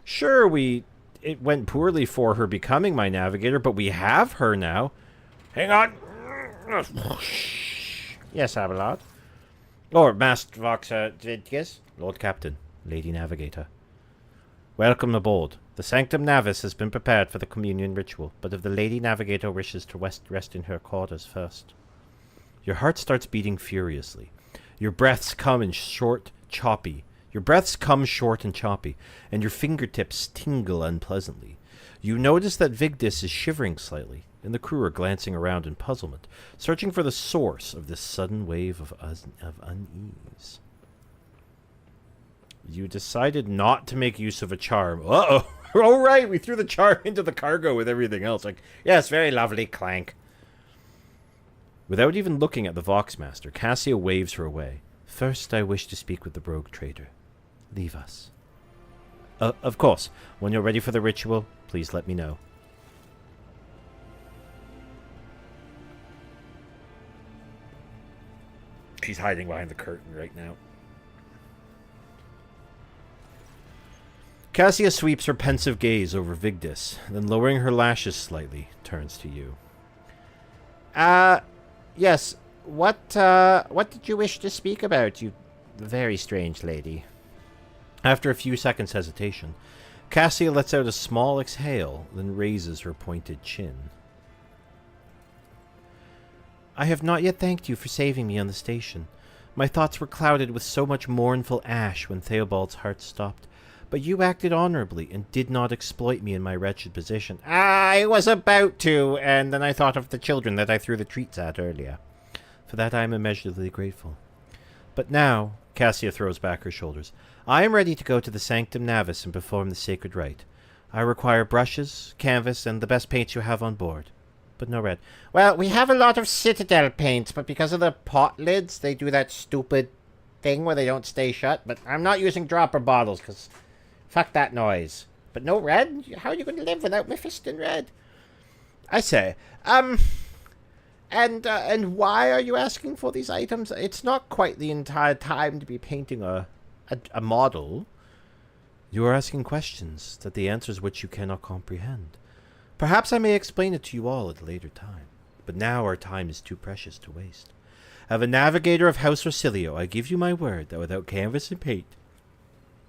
Sure, it went poorly for her becoming my navigator, but we have her now. Hang on. Yes, Abelard. Or Master Vox Vidkis. Lord Captain, Lady Navigator. Welcome aboard. The Sanctum Navis has been prepared for the communion ritual, but if the Lady Navigator wishes to rest in her quarters first. Your heart starts beating furiously. Your breaths come short, and choppy, and your fingertips tingle unpleasantly. You notice that Vigdis is shivering slightly, and the crew are glancing around in puzzlement, searching for the source of this sudden wave of unease. You decided not to make use of a charm. Uh-oh. Oh, right. We threw the charm into the cargo with everything else. Like, yes, very lovely, clank. Without even looking at the Voxmaster, Cassia waves her away. First, I wish to speak with the rogue trader. Leave us. Of course. When you're ready for the ritual, please let me know. She's hiding behind the curtain right now. Cassia sweeps her pensive gaze over Vigdis, then lowering her lashes slightly, turns to you. Yes, what did you wish to speak about, you very strange lady? After a few seconds' hesitation, Cassia lets out a small exhale, then raises her pointed chin. I have not yet thanked you for saving me on the station. My thoughts were clouded with so much mournful ash when Theobald's heart stopped. But you acted honorably and did not exploit me in my wretched position. I was about to, and then I thought of the children that I threw the treats at earlier. For that I am immeasurably grateful. But now, Cassia throws back her shoulders, I am ready to go to the Sanctum Navis and perform the sacred rite. I require brushes, canvas, and the best paints you have on board. But no red. Well, we have a lot of Citadel paints, but because of the pot lids, they do that stupid thing where they don't stay shut. But I'm not using dropper bottles, because... fuck that noise. But no red? How are you going to live without Mephiston red? I say, and why are you asking for these items? It's not quite the entire time to be painting a model. You are asking questions that the answers which you cannot comprehend. Perhaps I may explain it to you all at a later time, but now our time is too precious to waste. As a navigator of House Rosilio, I give you my word that without canvas and paint,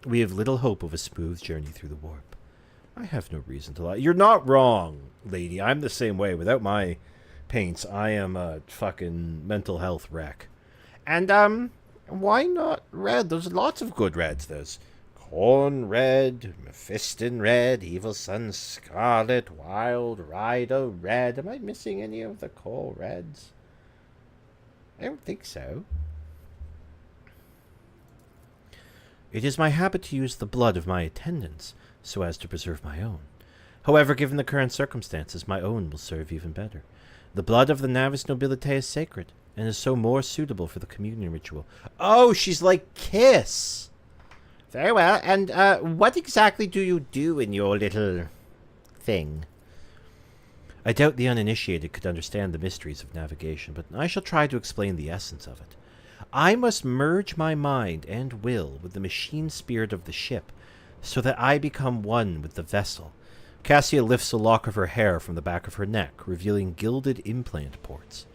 we have little hope of a smooth journey through the warp. I have no reason to lie. You're not wrong, lady. I'm the same way. Without my paints, I am a fucking mental health wreck. And, why not red? There's lots of good reds. There's Corn Red, Mephiston Red, Evil Sun Scarlet, Wild Rider Red. Am I missing any of the core reds? I don't think so. It is my habit to use the blood of my attendants so as to preserve my own. However, given the current circumstances, my own will serve even better. The blood of the Navis Nobilite is sacred, and is so more suitable for the communion ritual. Oh, she's like Kiss! Very well, and what exactly do you do in your little thing? I doubt the uninitiated could understand the mysteries of navigation, but I shall try to explain the essence of it. I must merge my mind and will with the machine spirit of the ship, so that I become one with the vessel. Cassia lifts a lock of her hair from the back of her neck, revealing gilded implant ports.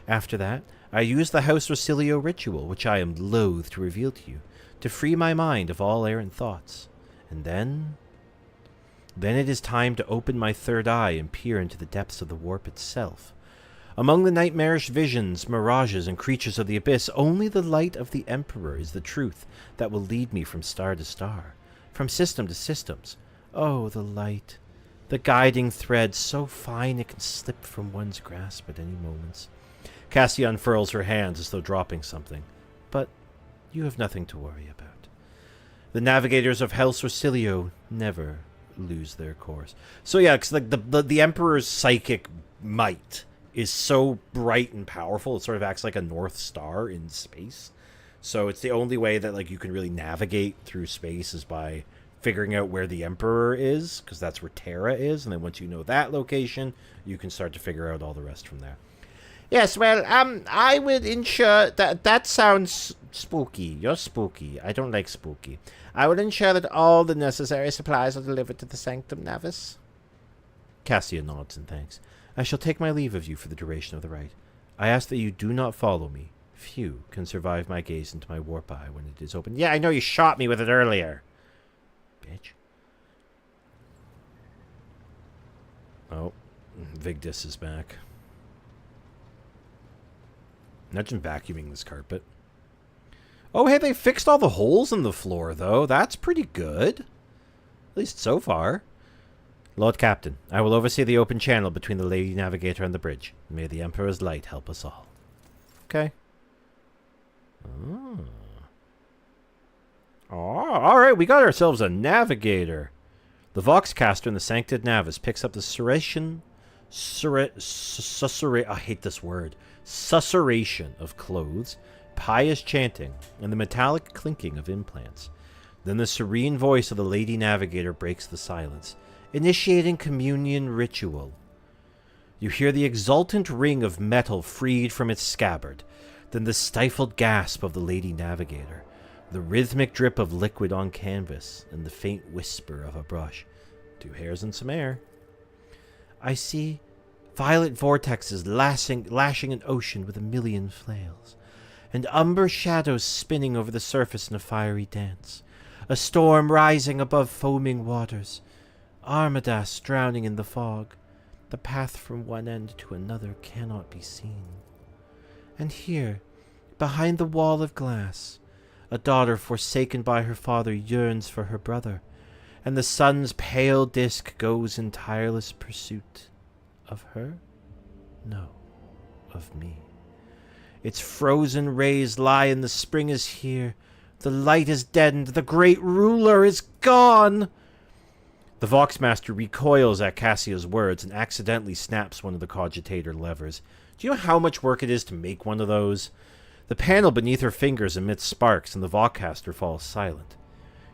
After that, I use the House Rosilio ritual, which I am loath to reveal to you, to free my mind of all errant thoughts. And then it is time to open my third eye and peer into the depths of the warp itself. Among the nightmarish visions, mirages, and creatures of the abyss, only the light of the Emperor is the truth that will lead me from star to star, from system to systems. Oh, the light, the guiding thread, so fine it can slip from one's grasp at any moment. Cassia unfurls her hands as though dropping something. But you have nothing to worry about. The navigators of House Rosilio never lose their course. So yeah, because like the Emperor's psychic might is so bright and powerful, it sort of acts like a North Star in space. So it's the only way that like you can really navigate through space is by figuring out where the Emperor is, because that's where Terra is, and then once you know that location, you can start to figure out all the rest from there. Yes, well, I would ensure that sounds spooky. You're spooky. I don't like spooky. I will ensure that all the necessary supplies are delivered to the Sanctum Navis. Cassia nods in thanks. I shall take my leave of you for the duration of the rite. I ask that you do not follow me. Few can survive my gaze into my warp eye when it is open. Yeah, I know you shot me with it earlier. Bitch. Oh, Vigdis is back. Imagine vacuuming this carpet. Oh, hey, they fixed all the holes in the floor, though. That's pretty good. At least so far. Lord Captain, I will oversee the open channel between the Lady Navigator and the bridge. May the Emperor's light help us all. Okay. Oh, alright, we got ourselves a navigator. The Voxcaster in the Sancted Navis picks up the susurration of clothes, pious chanting, and the metallic clinking of implants. Then the serene voice of the Lady Navigator breaks the silence, initiating communion ritual. You hear the exultant ring of metal freed from its scabbard, then the stifled gasp of the Lady Navigator, the rhythmic drip of liquid on canvas, and the faint whisper of a brush. 2 hairs and some air. I see violet vortexes lashing an ocean with 1,000,000 flails, and umber shadows spinning over the surface in a fiery dance, a storm rising above foaming waters, Armadas drowning in the fog. The path from one end to another cannot be seen. And here, behind the wall of glass, a daughter forsaken by her father yearns for her brother, and the sun's pale disk goes in tireless pursuit of her? No, of me. Its frozen rays lie in the spring is here. The light is deadened. The great ruler is gone. The Voxmaster recoils at Cassia's words and accidentally snaps one of the cogitator levers. Do you know how much work it is to make one of those? The panel beneath her fingers emits sparks, and the Voxcaster falls silent.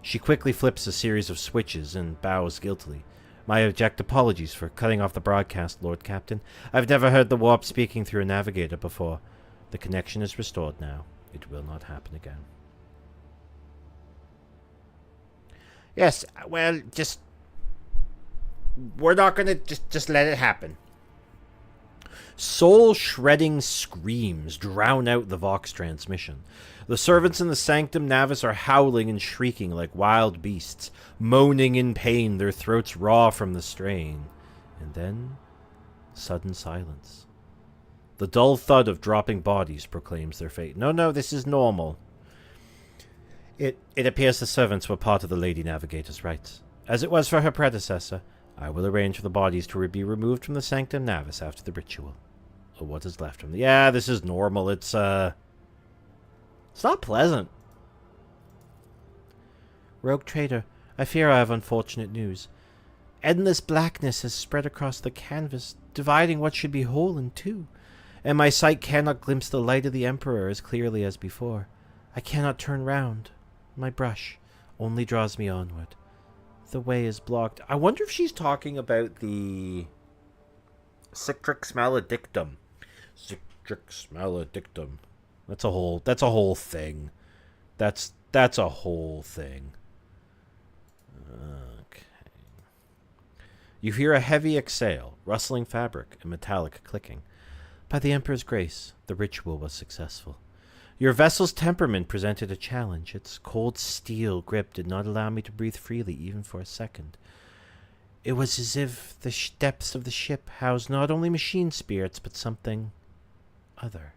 She quickly flips a series of switches and bows guiltily. My abject apologies for cutting off the broadcast, Lord Captain. I've never heard the warp speaking through a navigator before. The connection is restored now. It will not happen again. Yes, well, we're not gonna just let it happen. Soul-shredding screams drown out the Vox transmission. The servants in the Sanctum Navis are howling and shrieking like wild beasts, moaning in pain, their throats raw from the strain. And then, sudden silence. The dull thud of dropping bodies proclaims their fate. No, this is normal. It appears the servants were part of the Lady Navigator's rites. As it was for her predecessor, I will arrange for the bodies to be removed from the Sanctum Navis after the ritual. Or what is left from them. Yeah, this is normal. It's not pleasant. Rogue Trader, I fear I have unfortunate news. Endless blackness has spread across the canvas, dividing what should be whole in two, and my sight cannot glimpse the light of the Emperor as clearly as before. I cannot turn round. My brush only draws me onward. The way is blocked. I wonder if she's talking about the Citrix maledictum. Citrix maledictum. That's a whole thing. That's a whole thing. Okay. You hear a heavy exhale, rustling fabric, and metallic clicking. By the Emperor's grace, the ritual was successful. Your vessel's temperament presented a challenge. Its cold steel grip did not allow me to breathe freely even for a second. It was as if the depths of the ship housed not only machine spirits, but something other.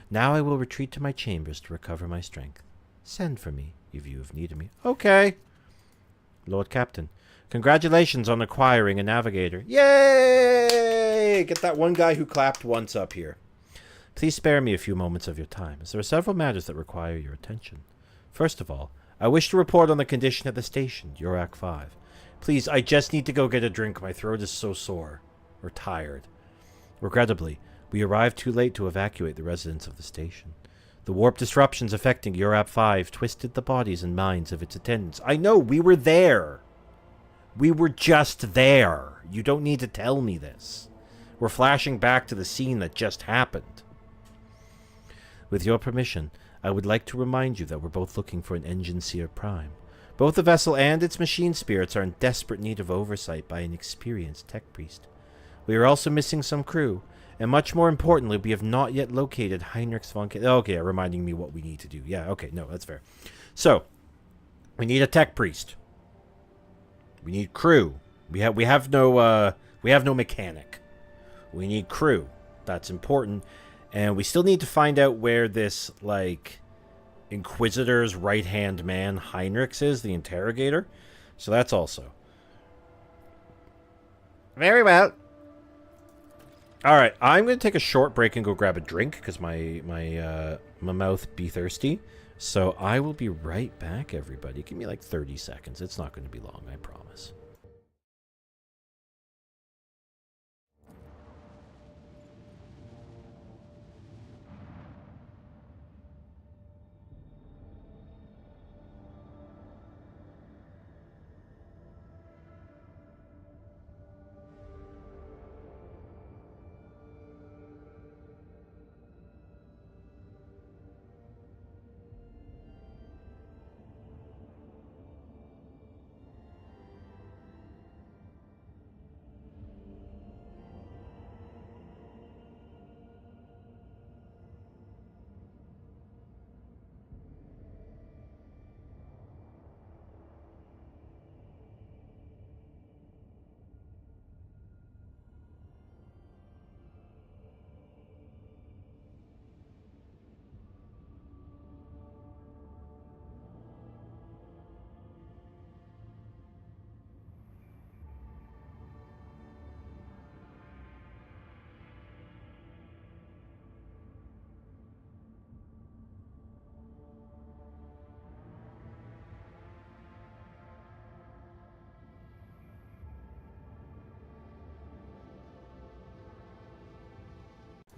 Now I will retreat to my chambers to recover my strength. Send for me if you have need of me. Okay. Lord Captain, congratulations on acquiring a navigator. Yay! Get that one guy who clapped once up here. Please spare me a few moments of your time, as there are several matters that require your attention. First of all, I wish to report on the condition at the station, Yurak 5. Please, I just need to go get a drink. My throat is so sore. Or tired. Regrettably, we arrived too late to evacuate the residents of the station. The warp disruptions affecting Yurak 5 twisted the bodies and minds of its attendants. I know, we were there. We were just there. You don't need to tell me this. We're flashing back to the scene that just happened. With your permission, I would like to remind you that we're both looking for an Engine Seer Prime. Both the vessel and its machine spirits are in desperate need of oversight by an experienced tech priest. We are also missing some crew, and much more importantly, we have not yet located Heinrich von K. Okay, reminding me what we need to do. Yeah, okay, no, that's fair. So, we need a tech priest. We need crew. We have no mechanic. We need crew. That's important. And we still need to find out where this, like, Inquisitor's right-hand man, Heinrichs, is, the interrogator. So that's also. Very well. Alright, I'm going to take a short break and go grab a drink, because my mouth be thirsty. So I will be right back, everybody. Give me like 30 seconds. It's not going to be long, I promise.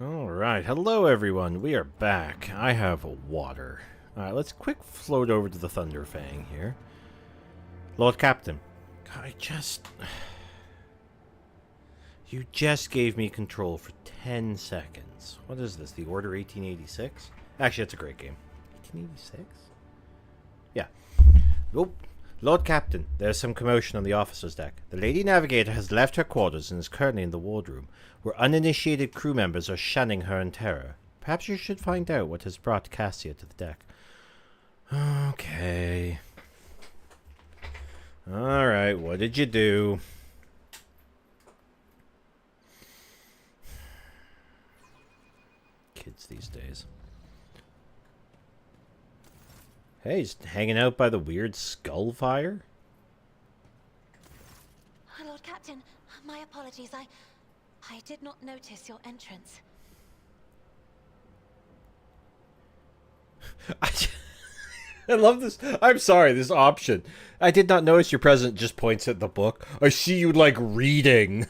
Alright, hello everyone, we are back. I have water. Alright, let's quick float over to the Thunderfang here. Lord Captain, you just gave me control for 10 seconds. What is this, the Order 1886? Actually, that's a great game. 1886? Yeah. Oh, Lord Captain, there's some commotion on the officer's deck. The Lady Navigator has left her quarters and is currently in the wardroom, where uninitiated crew members are shunning her in terror. Perhaps you should find out what has brought Cassia to the deck. Okay. Alright, what did you do? Kids these days. Hey, he's hanging out by the weird skull fire? Lord Captain, my apologies. I did not notice your entrance. I love this. I'm sorry, this option. I did not notice your president just points at the book. I see you like reading.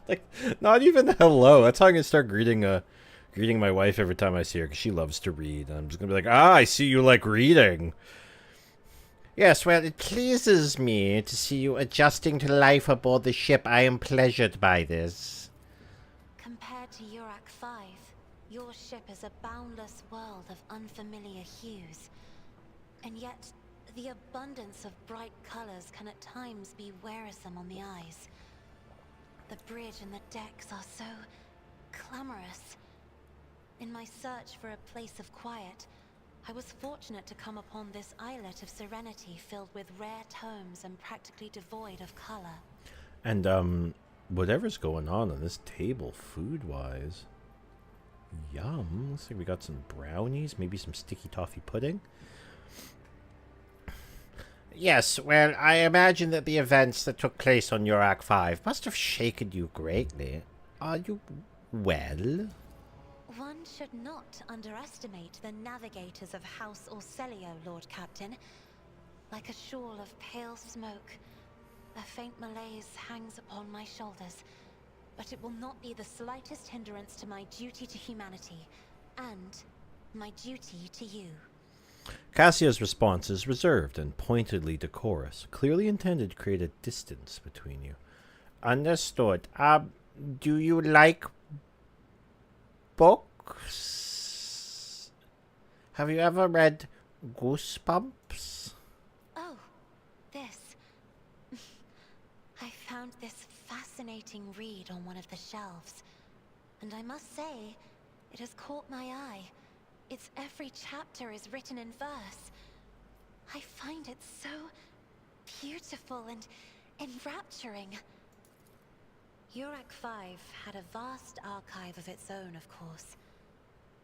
Like, not even hello. That's how I'm gonna start greeting my wife every time I see her, because she loves to read. I'm just gonna be like, I see you like reading. Yes, well, it pleases me to see you adjusting to life aboard the ship. I am pleasured by this. Compared to Urak 5, your ship is a boundless world of unfamiliar hues. And yet, the abundance of bright colors can at times be wearisome on the eyes. The bridge and the decks are so clamorous. In my search for a place of quiet, I was fortunate to come upon this islet of serenity filled with rare tomes and practically devoid of color. And, whatever's going on this table, food-wise. Yum. Looks like we got some brownies, maybe some sticky toffee pudding. Yes, well, I imagine that the events that took place on Urak 5 must have shaken you greatly. Are you well? One should not underestimate the navigators of House Orselio, Lord Captain. Like a shawl of pale smoke, a faint malaise hangs upon my shoulders, but it will not be the slightest hindrance to my duty to humanity, and my duty to you. Cassia's response is reserved and pointedly decorous, clearly intended to create a distance between you. Understood. Do you like books? Have you ever read Goosebumps? Oh, this. I found this fascinating read on one of the shelves, and I must say, it has caught my eye. Its every chapter is written in verse. I find it so beautiful and enrapturing. Urak 5 had a vast archive of its own, of course.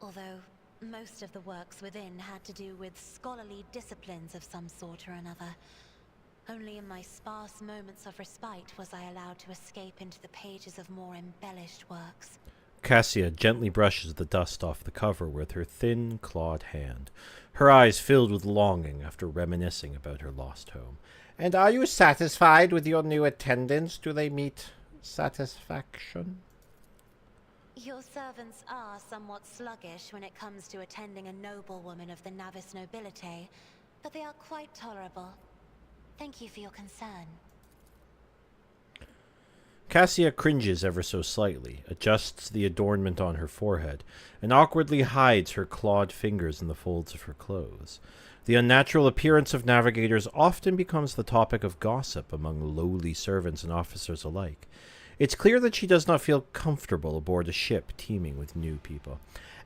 Although most of the works within had to do with scholarly disciplines of some sort or another. Only in my sparse moments of respite was I allowed to escape into the pages of more embellished works. Cassia gently brushes the dust off the cover with her thin, clawed hand, her eyes filled with longing after reminiscing about her lost home. And are you satisfied with your new attendants? Do they meet satisfaction? Your servants are somewhat sluggish when it comes to attending a noblewoman of the Navis nobility, but they are quite tolerable. Thank you for your concern. Cassia cringes ever so slightly, adjusts the adornment on her forehead, and awkwardly hides her clawed fingers in the folds of her clothes. The unnatural appearance of navigators often becomes the topic of gossip among lowly servants and officers alike. It's clear that she does not feel comfortable aboard a ship teeming with new people.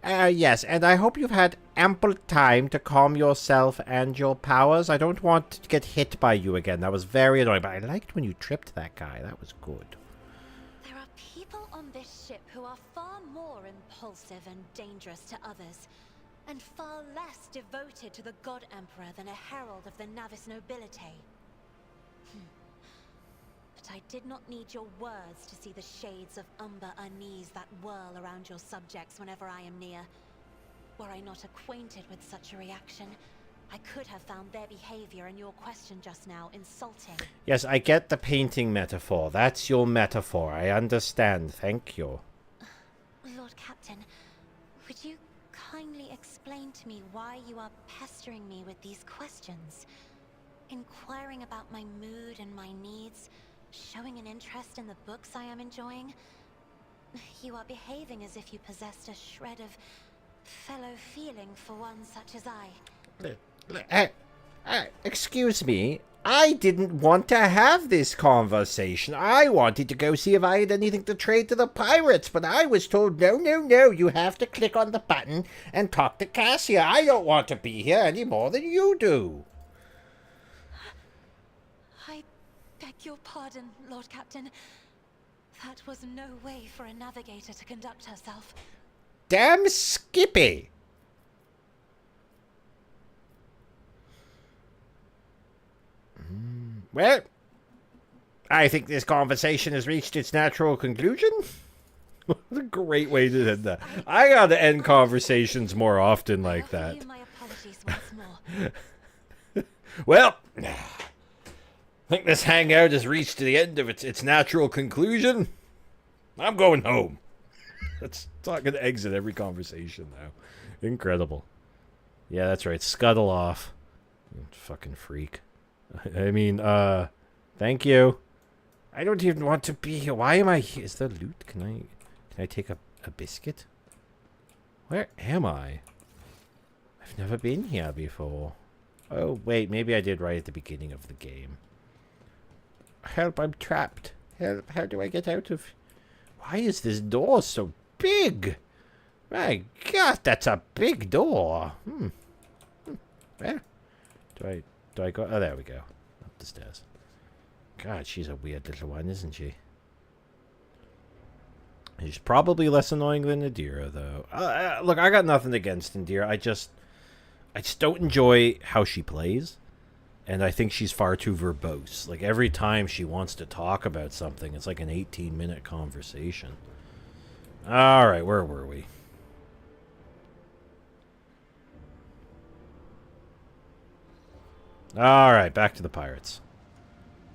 Yes, and I hope you've had ample time to calm yourself and your powers. I don't want to get hit by you again. That was very annoying, but I liked when you tripped that guy. That was good. There are people on this ship who are far more impulsive and dangerous to others, and far less devoted to the God Emperor than a herald of the Navis nobility. But I did not need your words to see the shades of umber unease that whirl around your subjects whenever I am near. Were I not acquainted with such a reaction, I could have found their behavior and your question just now insulting. Yes, I get the painting metaphor. That's your metaphor. I understand. Thank you. Lord Captain, would you kindly explain to me why you are pestering me with these questions? Inquiring about my mood and my needs, showing an interest in the books I am enjoying. You are behaving as if you possessed a shred of fellow feeling for one such as I. Excuse me. I didn't want to have this conversation. I wanted to go see if I had anything to trade to the pirates, but I was told, no, you have to click on the button and talk to Cassia. I don't want to be here any more than you do. I beg your pardon, Lord Captain. That was no way for a navigator to conduct herself. Damn Skippy! Well, I think this conversation has reached its natural conclusion. What a great way to end that. I gotta end conversations more often like that. My apologies once more. Well, I think this hangout has reached the end of its natural conclusion. I'm going home. That's not going to exit every conversation now. Incredible. Yeah, that's right. Scuttle off. Fucking freak. I mean, thank you. I don't even want to be here. Why am I here? Is there loot? Can I take a biscuit? Where am I? I've never been here before. Oh, wait, maybe I did right at the beginning of the game. Help, I'm trapped. Help, how do I get out of... Why is this door so big? My God, that's a big door. Where? Do I go? Oh, there we go. Up the stairs. God, she's a weird little one, isn't she? She's probably less annoying than Nadira, though. Look, I got nothing against Nadira. I just don't enjoy how she plays. And I think she's far too verbose. Like, every time she wants to talk about something, it's like an 18-minute conversation. Alright, where were we? Alright, back to the pirates.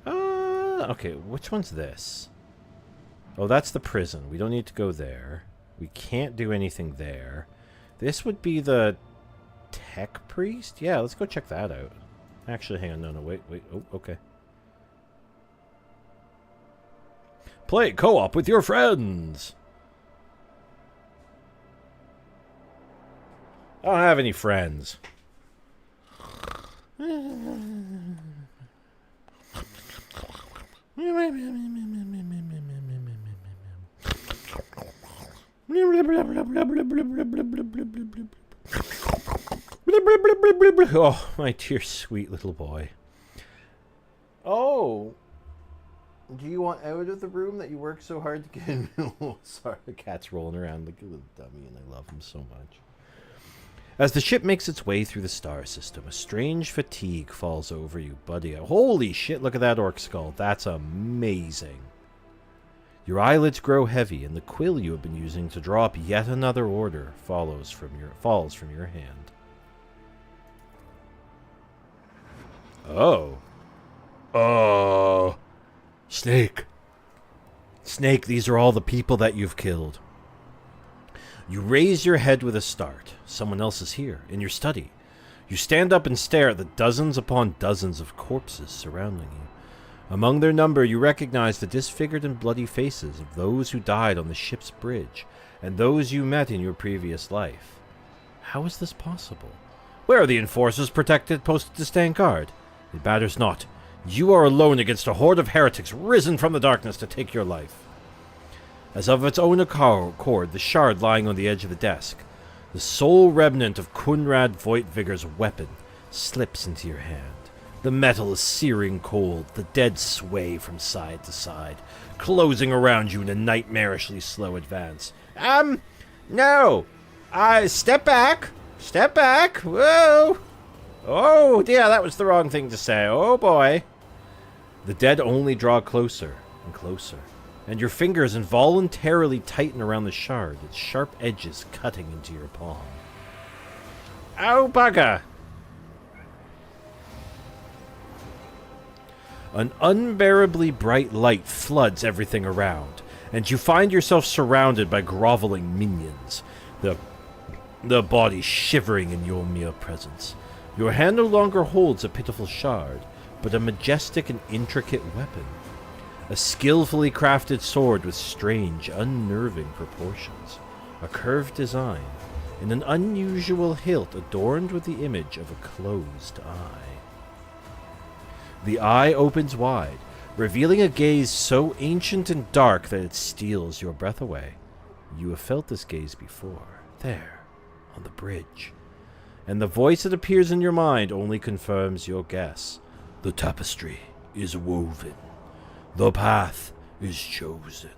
Okay, which one's this? Oh, that's the prison. We don't need to go there. We can't do anything there. This would be the tech priest? Yeah, let's go check that out. Actually, hang on. No, wait. Oh, okay. Play co-op with your friends! I don't have any friends. Oh, my dear sweet little boy. Oh. Do you want out of the room that you worked so hard to get in? Oh, sorry, the cat's rolling around like a little dummy, and I love him so much. As the ship makes its way through the star system, a strange fatigue falls over you, buddy. Holy shit, look at that orc skull. That's amazing. Your eyelids grow heavy, and the quill you have been using to draw up yet another order falls from your hand. Oh. Oh. Snake. Snake, these are all the people that you've killed. You raise your head with a start. Someone else is here, in your study. You stand up and stare at the dozens upon dozens of corpses surrounding you. Among their number, you recognize the disfigured and bloody faces of those who died on the ship's bridge, and those you met in your previous life. How is this possible? Where are the enforcers posted to stand guard? It matters not. You are alone against a horde of heretics risen from the darkness to take your life. As of its own accord, the shard lying on the edge of the desk, the sole remnant of Kunrad Voigtviger's weapon, slips into your hand. The metal is searing cold. The dead sway from side to side, closing around you in a nightmarishly slow advance. No! Step back! Step back! Whoa! Oh dear, that was the wrong thing to say. Oh boy. The dead only draw closer and closer, and your fingers involuntarily tighten around the shard, its sharp edges cutting into your palm. Oh bugger! An unbearably bright light floods everything around, and you find yourself surrounded by groveling minions, the body shivering in your mere presence. Your hand no longer holds a pitiful shard, but a majestic and intricate weapon. A skillfully crafted sword with strange, unnerving proportions. A curved design, and an unusual hilt adorned with the image of a closed eye. The eye opens wide, revealing a gaze so ancient and dark that it steals your breath away. You have felt this gaze before, there, on the bridge. And the voice that appears in your mind only confirms your guess. The tapestry is woven. The path is chosen.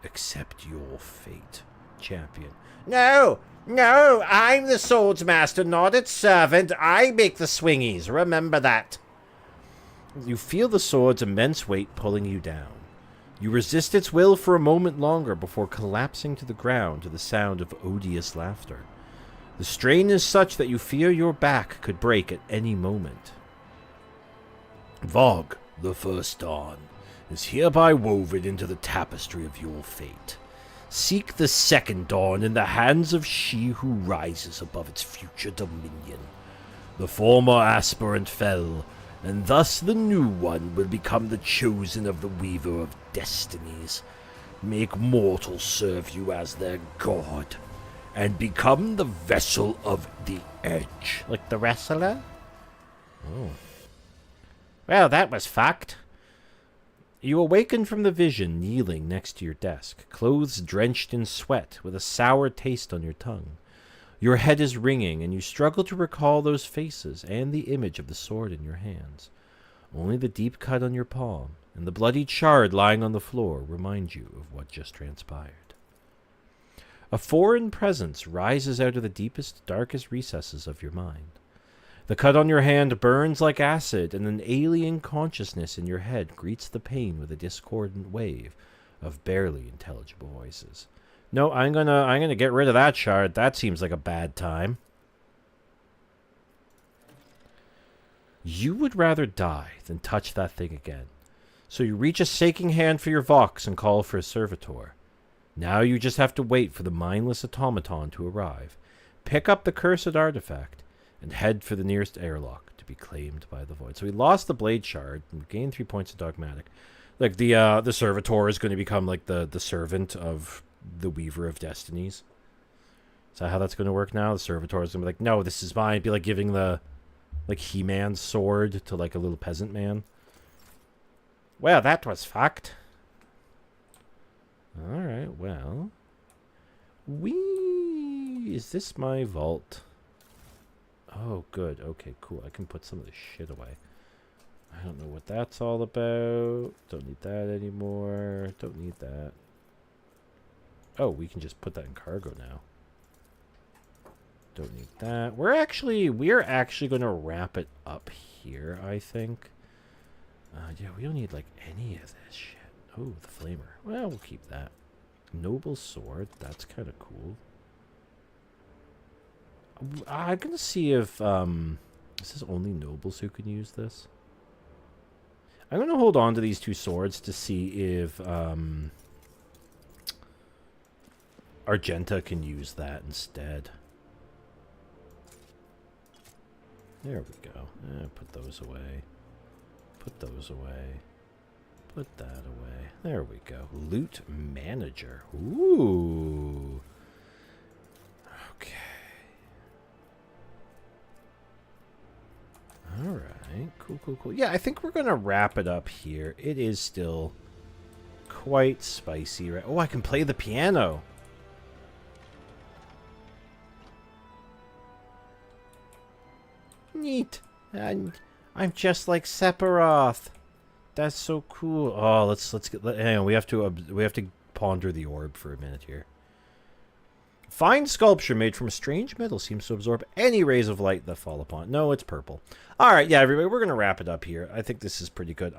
Accept your fate, champion. No, I'm the swordsmaster, not its servant. I make the swingies, remember that. You feel the sword's immense weight pulling you down. You resist its will for a moment longer before collapsing to the ground to the sound of odious laughter. The strain is such that you fear your back could break at any moment. Vogue, the first dawn, is hereby woven into the tapestry of your fate. Seek the second dawn in the hands of she who rises above its future dominion. The former aspirant fell, and thus the new one will become the chosen of the Weaver of Destinies. Make mortals serve you as their god, and become the vessel of the edge. Like the wrestler? Oh. Well, that was fucked. You awaken from the vision kneeling next to your desk, clothes drenched in sweat with a sour taste on your tongue. Your head is ringing, and you struggle to recall those faces and the image of the sword in your hands. Only the deep cut on your palm and the bloodied shard lying on the floor remind you of what just transpired. A foreign presence rises out of the deepest, darkest recesses of your mind. The cut on your hand burns like acid, and an alien consciousness in your head greets the pain with a discordant wave of barely intelligible voices. No, I'm gonna get rid of that shard. That seems like a bad time. You would rather die than touch that thing again. So you reach a shaking hand for your Vox and call for a servitor. Now you just have to wait for the mindless automaton to arrive, pick up the cursed artifact, and head for the nearest airlock to be claimed by the void. So we lost the blade shard and gained 3 points of dogmatic. Like the servitor is going to become like the servant of the Weaver of Destinies. Is that how that's going to work now? The servitor is going to be like, no, this is mine. It'd be like giving the like He-Man's sword to like a little peasant man. Well, that was fucked. Alright, well. Is this my vault? Oh, good. Okay, cool. I can put some of this shit away. I don't know what that's all about. Don't need that anymore. Don't need that. Oh, we can just put that in cargo now. Don't need that. We're actually going to wrap it up here, I think. Yeah, we don't need, like, any of this shit. Oh, the flamer. Well, we'll keep that. Noble sword. That's kind of cool. I'm going to see if, this is only nobles who can use this. I'm going to hold on to these 2 swords to see if, Argenta can use that instead. There we go. Put those away. Put those away. Put that away. There we go. Loot manager. Ooh. Okay. Alright. Cool, cool, cool. Yeah, I think we're going to wrap it up here. It is still quite spicy, right? Oh, I can play the piano. Neat. And I'm just like Sephiroth. That's so cool. Oh, let's get. Hang on, we have to ponder the orb for a minute here. Fine sculpture made from a strange metal seems to absorb any rays of light that fall upon it. No, it's purple. All right, yeah, everybody, we're gonna wrap it up here. I think this is pretty good.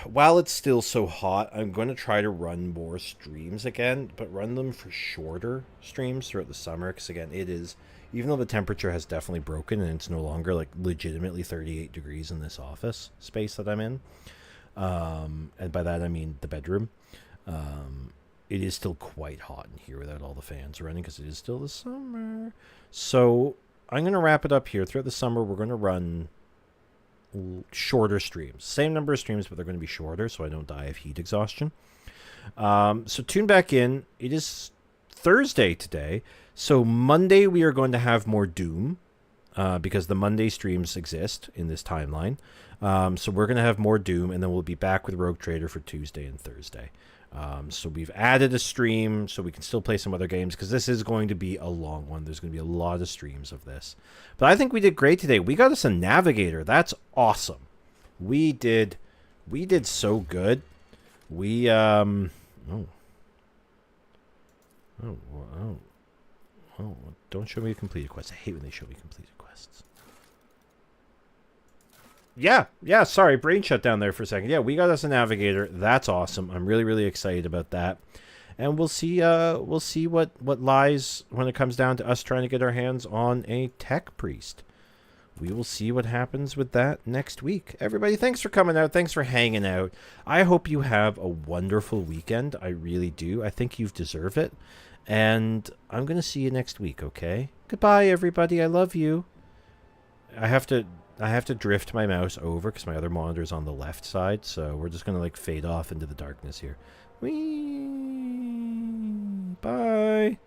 While it's still so hot, I'm going to try to run more streams again, but run them for shorter streams throughout the summer, because again, it is, even though the temperature has definitely broken and it's no longer like legitimately 38 degrees in this office space that I'm in, and by that I mean the bedroom, it is still quite hot in here without all the fans running, because it is still the summer. So I'm going to wrap it up here. Throughout the summer, we're going to run shorter streams. Same number of streams, but they're going to be shorter so I don't die of heat exhaustion. So tune back in. It is Thursday today. So Monday we are going to have more Doom because the Monday streams exist in this timeline. So we're going to have more Doom, and then we'll be back with Rogue Trader for Tuesday and Thursday. So we've added a stream so we can still play some other games, because this is going to be a long one. There's going to be a lot of streams of this. But I think we did great today. We got us a navigator. That's awesome. We did so good. We don't show me a completed quest. I hate when they show me completed quests. Yeah, sorry, brain shut down there for a second. Yeah, we got us a navigator. That's awesome. I'm really, really excited about that. and we'll see what lies when it comes down to us trying to get our hands on a tech priest. We will see what happens with that next week. Everybody, thanks for coming out. Thanks for hanging out. I hope you have a wonderful weekend. I really do. I think you've deserved it. And I'm going to see you next week, okay? Goodbye, everybody. I love you. I have to drift my mouse over because my other monitor's on the left side. So we're just going to, like, fade off into the darkness here. Whee! Bye.